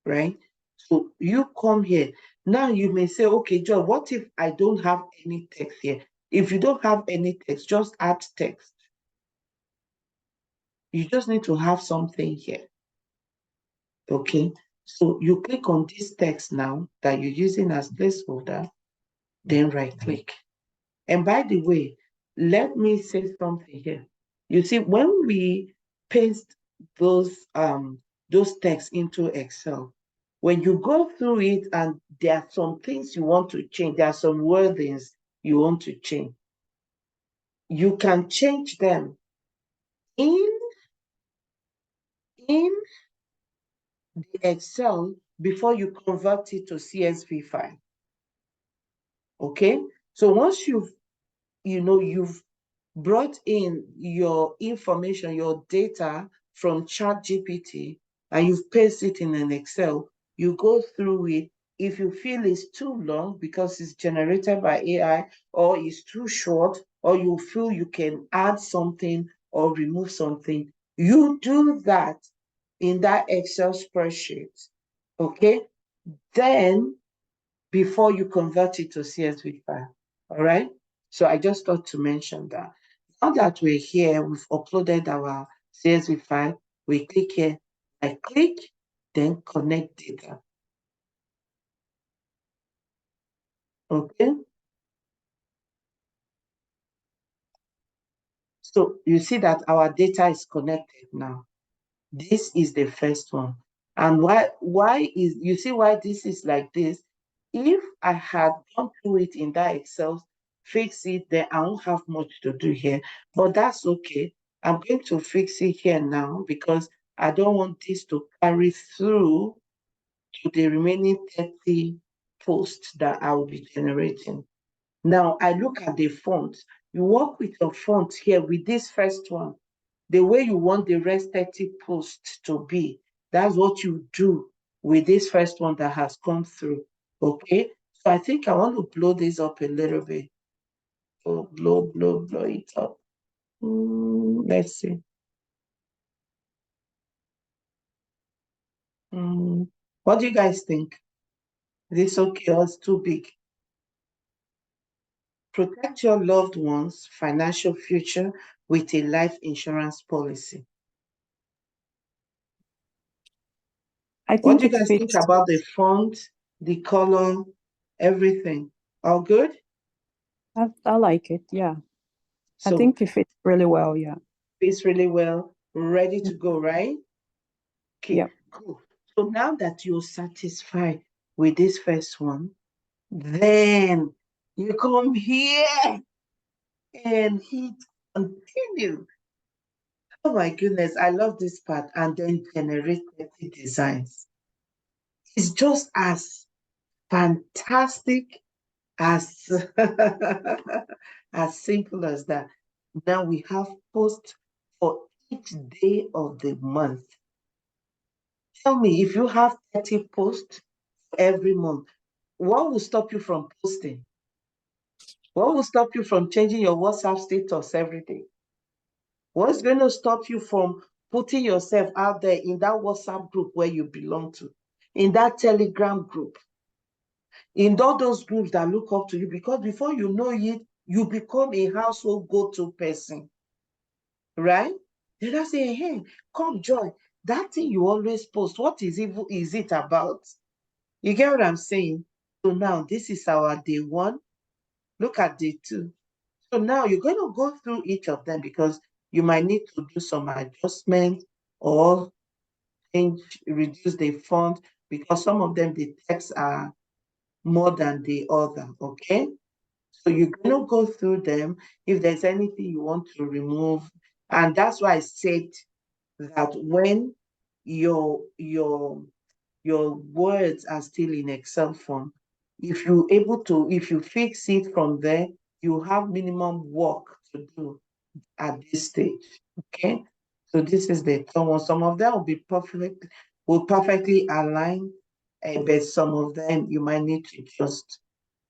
A: right? So you come here. Now you may say, okay, Joy, what if I don't have any text here? If you don't have any text, just add text. You just need to have something here. Okay, so you click on this text now that you're using as placeholder, then right click. And by the way, let me say something here. You see, when we paste those texts into Excel, when you go through it and there are some things you want to change, there are some wordings you want to change, you can change them in in the Excel before you convert it to CSV file. Okay, so once you've brought in your information, your data from ChatGPT, and you've pasted it in an Excel, you go through it. If you feel it's too long because it's generated by AI, or it's too short, or you feel you can add something or remove something, you do that in that Excel spreadsheet, okay? Then before you convert it to CSV file, all right? So I just thought to mention that. Now that we're here, we've uploaded our CSV file, we click here, I click, then connect data. Okay? So you see that our data is connected now. This is the first one. And why is, you see why this is like this? If I had gone through it in that Excel, fix it, then I won't have much to do here. But that's okay. I'm going to fix it here now because I don't want this to carry through to the remaining 30 posts that I will be generating. Now I look at the font. You work with your font here with this first one, the way you want the rest 30 posts to be. That's what you do with this first one that has come through. Okay, so I think I want to blow this up a little bit. So blow it up. Let's see. What do you guys think? Is this okay or it's too big? Protect your loved ones' financial future with a life insurance policy.
E: I
A: What
E: think
A: do you
E: it
A: guys think
E: fits.
A: about the font, the color, everything? All good?
E: I like it. Yeah. I
A: So
E: think it fits really well. Yeah.
A: fits really well, ready to go, right? Okay,
E: Yeah.
A: cool. So now that you're satisfied with this first one, then you come here and hit continue. Oh my goodness, I love this part. And then generate 30 designs. It's just as fantastic as as simple as that. Now we have posts for each day of the month. Tell me, if you have 30 posts every month, what will stop you from posting? What will stop you from changing your WhatsApp status every day? What's going to stop you from putting yourself out there in that WhatsApp group where you belong to, in that Telegram group, in all those groups that look up to you? Because before you know it, you become a household go-to person, right? Then I say, hey, come join. That thing you always post, what is it about? You get what I'm saying? So now this is our day one. Look at day two. So now you're going to go through each of them because you might need to do some adjustment or reduce the font because some of them, the texts are more than the other, okay? So you're going to go through them. If there's anything you want to remove, and that's why I said that when your words are still in Excel form, if you fix it from there, you have minimum work to do at this stage. Okay. So this is the third one. Some of them will perfectly align, but some of them you might need to just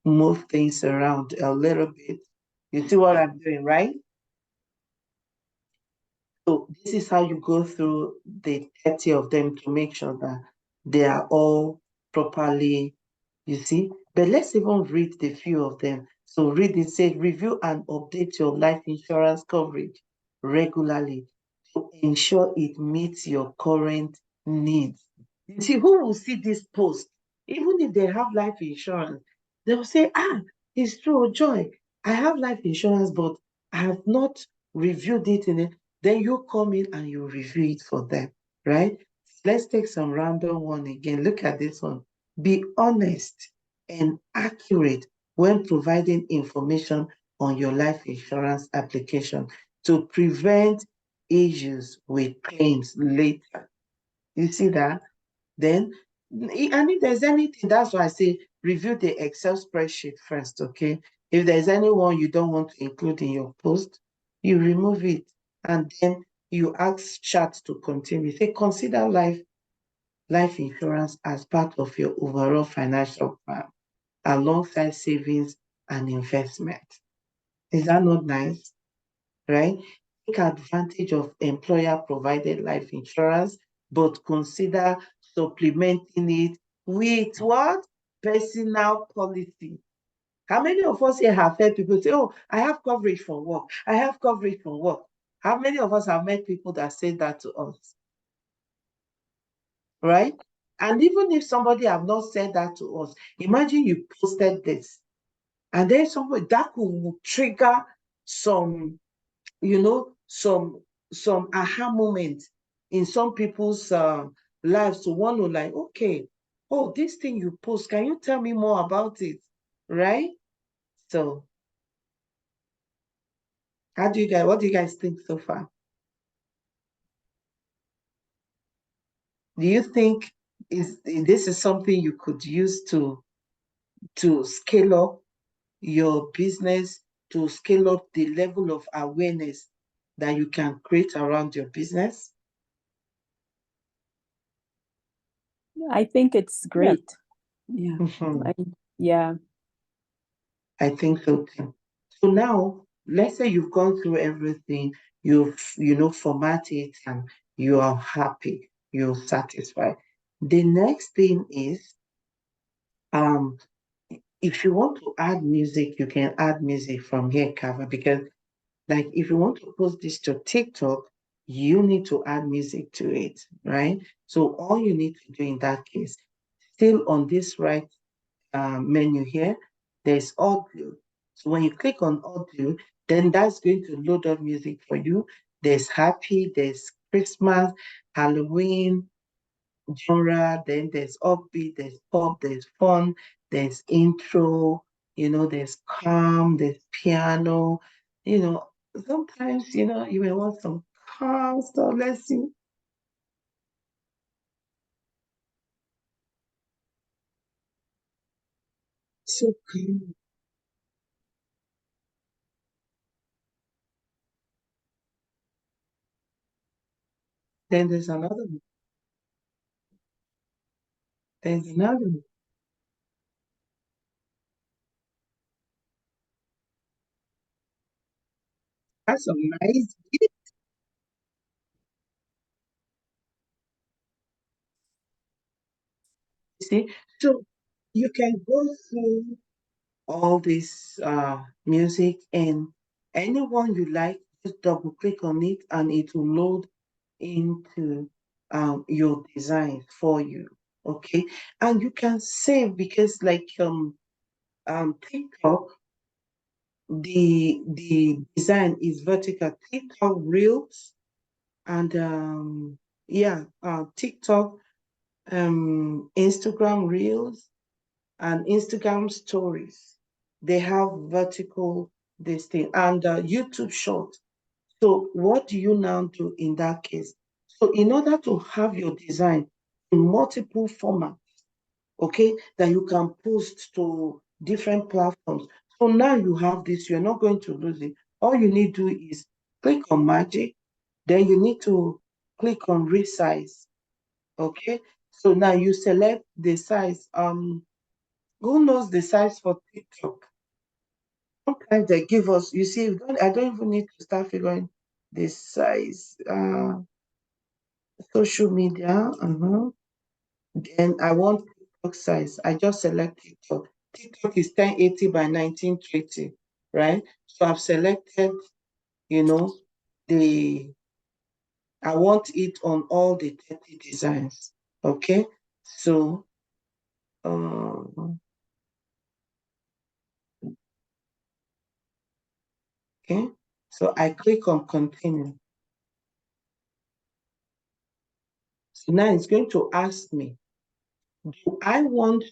A: move things around a little bit. You see what I'm doing, right? So this is how you go through the 30 of them to make sure that they are all properly, you see. But let's even read the few of them. So read it, say, review and update your life insurance coverage regularly to ensure it meets your current needs. You see, who will see this post? Even if they have life insurance, they will say, it's true, Joy. I have life insurance, but I have not reviewed it in it. Then you come in and you review it for them, right? Let's take some random one again. Look at this one. Be honest and accurate when providing information on your life insurance application to prevent issues with claims later. You see that? Then, and if there's anything, that's why I say review the Excel spreadsheet first, okay? If there's anyone you don't want to include in your post, you remove it, and then you ask chat to continue. Say, consider life insurance as part of your overall financial plan, alongside savings and investment. Is that not nice? Right? Take advantage of employer-provided life insurance, but consider supplementing it with what? Personal policy. How many of us here have heard people say, oh, I have coverage from work. I have coverage from work. How many of us have met people that say that to us? Right? And even if somebody have not said that to us, imagine you posted this, and then somebody that could trigger some, some aha moment in some people's lives to want to like, okay, oh, this thing you post, can you tell me more about it? Right? So what do you guys think so far? Do you think this is something you could use to scale up your business, to scale up the level of awareness that you can create around your business?
E: I think it's great. Yeah.
A: Mhm.
E: Yeah.
A: I think so too. So now, let's say you've gone through everything, you've, format it, and you are happy, you're satisfied. The next thing is, um, if you want to add music, you can add music from here, Canva, because like if you want to post this to TikTok, you need to add music to it, right? So all you need to do in that case, still on this right menu here, there's audio. So when you click on audio, then that's going to load up music for you. There's happy, there's Christmas, Halloween, genre, then there's upbeat, there's pop, there's fun, there's intro, there's calm, there's piano, sometimes, you may want some calm stuff. Let's see. So calm. Then there's another one. There's another one. That's some nice. You see, so you can go through all this music, and anyone you like, just double click on it and it will load into your design for you. Okay. And you can save, because like TikTok, the design is vertical. TikTok Reels and yeah, TikTok, Instagram Reels and Instagram Stories. They have vertical this thing, and YouTube Short. So what do you now do in that case? So in order to have your design in multiple formats, okay, that you can post to different platforms. So now you have this, you're not going to lose it. All you need to do is click on magic, then you need to click on resize. Okay. So now you select the size. Who knows the size for TikTok? Sometimes they give us, you see, I don't even need to start figuring the size. Social media. Then I want TikTok size. I just select TikTok. TikTok is 1080 by 1920, right? So I've selected, you know, the I want it on all the 30 designs. Okay. So okay. So I click on continue. So now it's going to ask me, do I want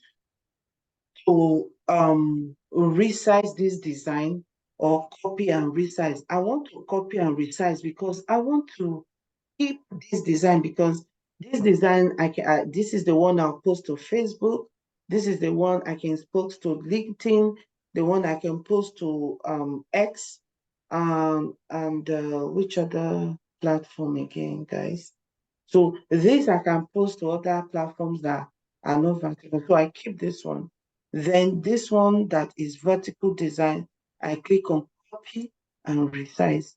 A: to resize this design or copy and resize? I want to copy and resize because I want to keep this design, because This design, this is the one I'll post to Facebook. This is the one I can post to LinkedIn, the one I can post to X, and which other platform again, guys? So this I can post to other platforms that are not vertical. So I keep this one. Then this one that is vertical design, I click on copy and resize.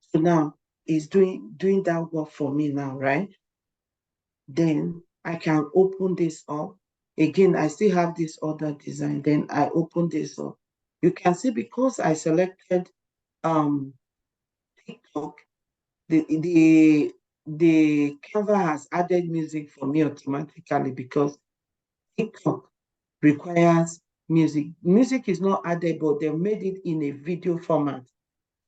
A: So now it's doing that work for me now, right? Then I can open this up. Again, I still have this other design. Then I open this up. You can see because I selected TikTok, the Canva has added music for me automatically because TikTok requires music. Music is not added, but they made it in a video format.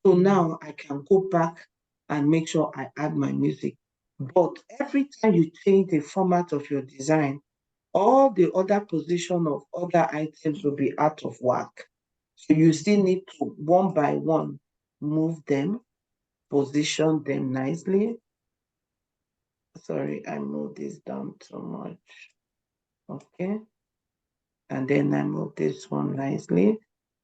A: So now I can go back and make sure I add my music. But every time you change the format of your design, all the other position of other items will be out of whack. So you still need to, one by one, move them, position them nicely. Sorry, I moved this down too much. Okay. And then I move this one nicely,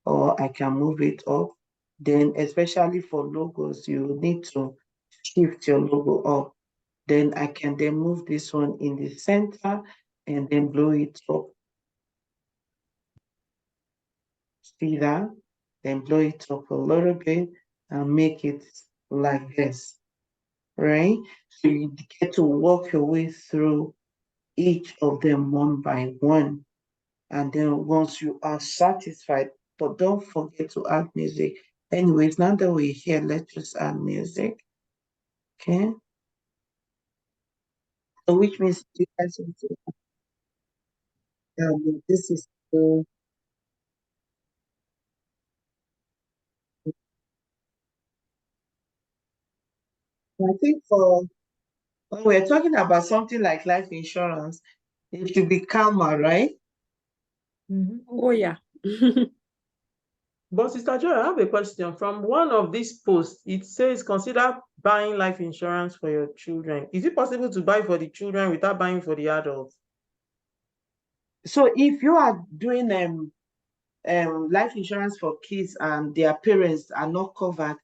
A: or I can move it up. Then, especially for logos, you need to shift your logo up. Then I can then move this one in the center and then blow it up. See that? Then blow it up a little bit and make it like this, right? So you get to walk your way through each of them one by one. And then once you are satisfied, but don't forget to add music. Anyways, now that we're here, let's just add music. Okay. So which means you guys want to this is the I think for when we're talking about something like life insurance, it should be calmer, right?
E: Oh yeah.
C: But Sister Joy, I have a question. From one of these posts, it says consider buying life insurance for your children. Is it possible to buy for the children without buying for the adults?
A: So if you are doing life insurance for kids and their parents are not covered,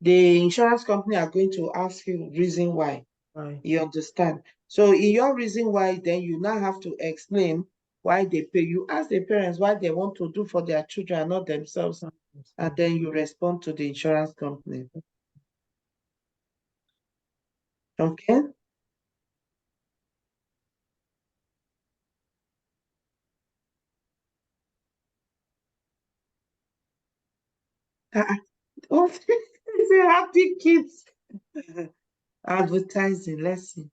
A: the insurance company are going to ask you reason why.
C: Right.
A: You understand? So in your reason why, then you now have to explain why they pay. You ask the parents why they want to do for their children and not themselves, and then you respond to the insurance company. Okay? Oh, it's a happy kids. Advertising, let's see.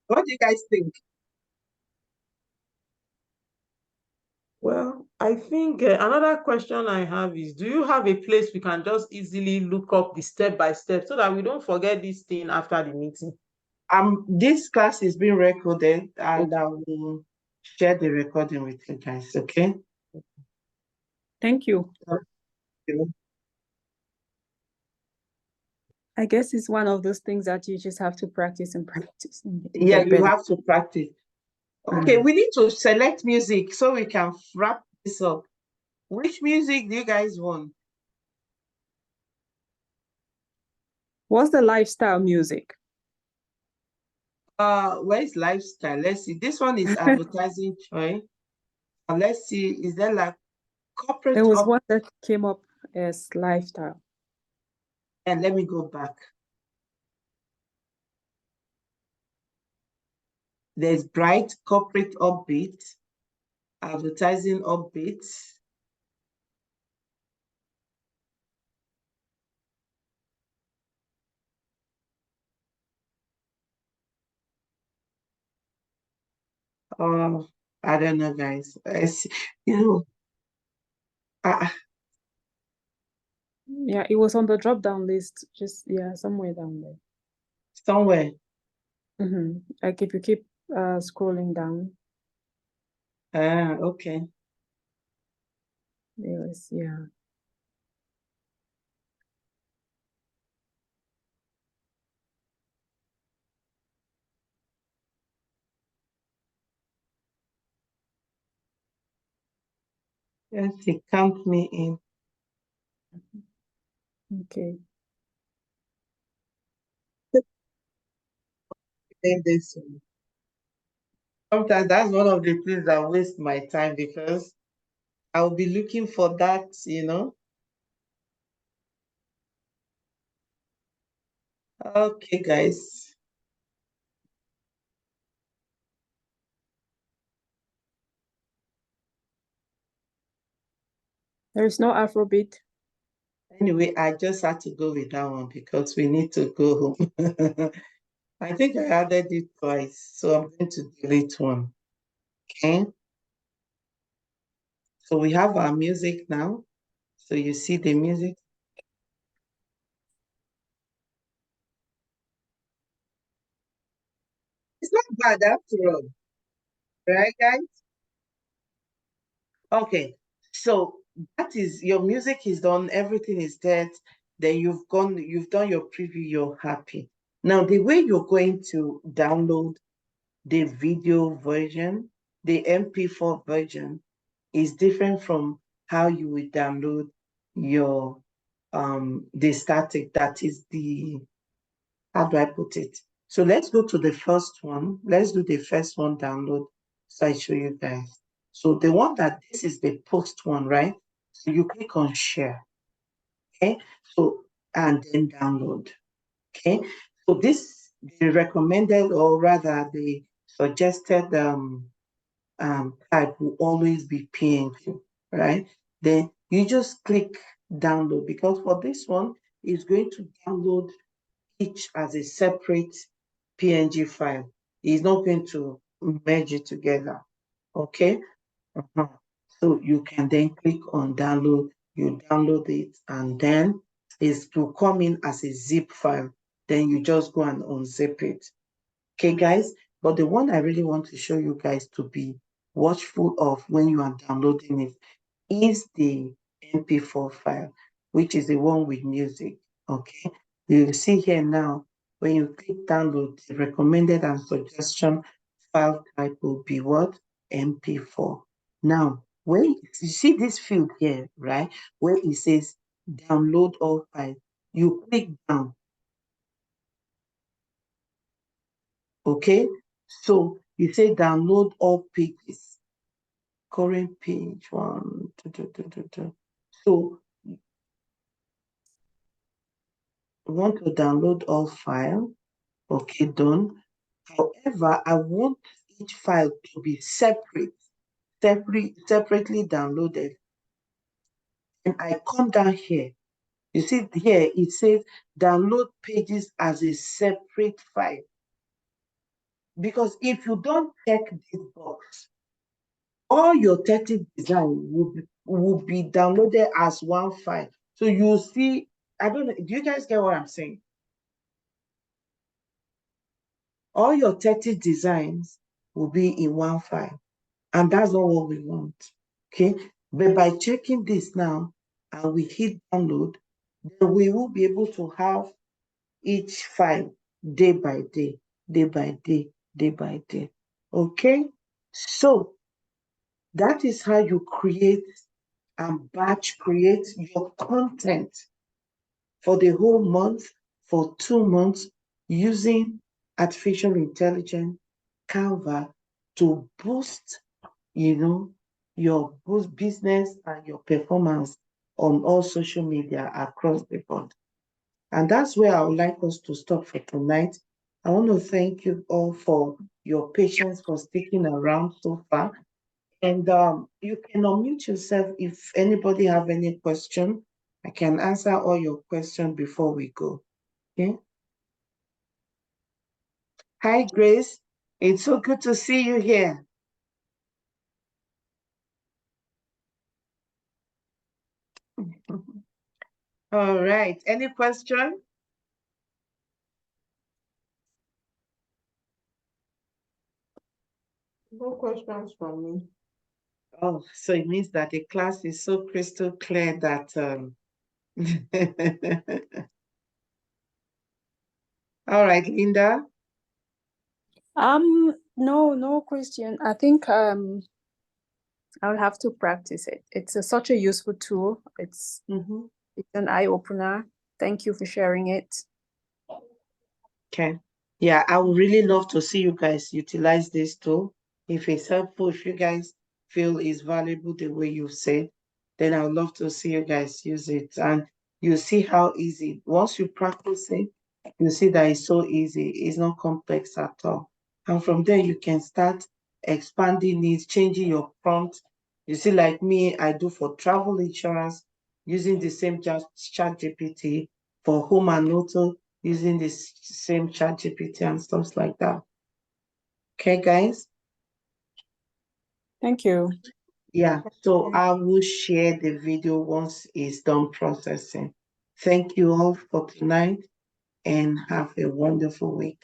A: What do you guys think?
C: Well, I think another question I have is, do you have a place we can just easily look up the step by step so that we don't forget this thing after the meeting?
A: This class is being recorded and
C: Okay.
A: I will share the recording with you guys, okay?
E: Thank you. I guess it's one of those things that you just have to practice and practice and
A: Yeah,
E: get
A: you
E: better.
A: have to practice. Okay, we need to select music so we can wrap this up. Which music do you guys want?
E: What's the lifestyle music?
A: Where is lifestyle? Let's see. This one is advertising choice. Let's see. Is there like corporate
E: There was
A: up?
E: one that came up as lifestyle.
A: And let me go back. There's bright corporate upbeat, advertising upbeat. Oh, I don't know, guys. You know, uh,
E: Yeah, it was on the drop-down list, just somewhere down there.
A: somewhere.
E: Like if you keep scrolling down,
A: Okay.
E: there was
A: Let's see, count me in.
E: Okay.
A: Then this one. Sometimes that's one of the things that waste my time because I'll be looking for that, Okay, guys.
E: There is no Afrobeat.
A: Anyway, I just had to go with that one because we need to go home. I think I added it twice, so I'm going to delete one. Okay. So we have our music now. So you see the music. It's not bad after all, right, guys? Okay. So that is your music is done, everything is dead. Then you've done your preview, you're happy. Now, the way you're going to download the video version, the MP4 version, is different from how you would download your the static, that is the, how do I put it? So let's go to the first one. Let's do the first one download. So I show you guys. So the one that this is the post one, right? So you click on share. Okay. So and then download. Okay. So this the recommended, or rather the suggested type will always be PNG, right? Then you just click download, because for this one, it's going to download each as a separate PNG file. It's not going to merge it together. Okay. So you can then click on download, you download it, and then it will come in as a zip file. Then you just go and unzip it. Okay, guys, but the one I really want to show you guys to be watchful of when you are downloading it is the MP4 file, which is the one with music. Okay, you see here now, when you click download, the recommended and suggestion file type will be what? MP4. Now, when you see this field here, right, where it says download all files, you click down. Okay, so you say download all pages, current page one. So you want to download all file. Okay, done. However, I want each file to be separately downloaded. And I come down here. You see here, it says download pages as a separate file. Because if you don't check this box, all your 30 design will be downloaded as one file. So you see, I don't know, do you guys get what I'm saying? All your 30 designs will be in one file. And that's not what we want. Okay. But by checking this now and we hit download, then we will be able to have each file day by day, day by day, day by day. Okay. So that is how you create and batch create your content for the whole month, for 2 months, using artificial intelligence, Canva, to boost, your business and your performance on all social media across the board. And that's where I would like us to stop for tonight. I want to thank you all for your patience, for sticking around so far. And you can unmute yourself if anybody have any question. I can answer all your questions before we go. Okay. Hi, Grace. It's so good to see you here. All right. Any question?
C: No questions from me.
A: Oh, so it means that the class is so crystal clear that all right, Linda.
E: No question. I think I'll have to practice it. It's such a useful tool. It's an eye opener. Thank you for sharing it.
A: Okay. Yeah, I would really love to see you guys utilize this tool. If it's helpful, if you guys feel it's valuable the way you've said, then I would love to see you guys use it. And you see how easy, once you practice it, you see that it's so easy. It's not complex at all. And from there, you can start expanding it, changing your prompt. You see, like me, I do for travel insurance, using the same chat GPT for home and auto, using this same chat GPT and stuff like that. Okay, guys?
E: Thank you.
A: Yeah, so I will share the video once it's done processing. Thank you all for tonight and have a wonderful week.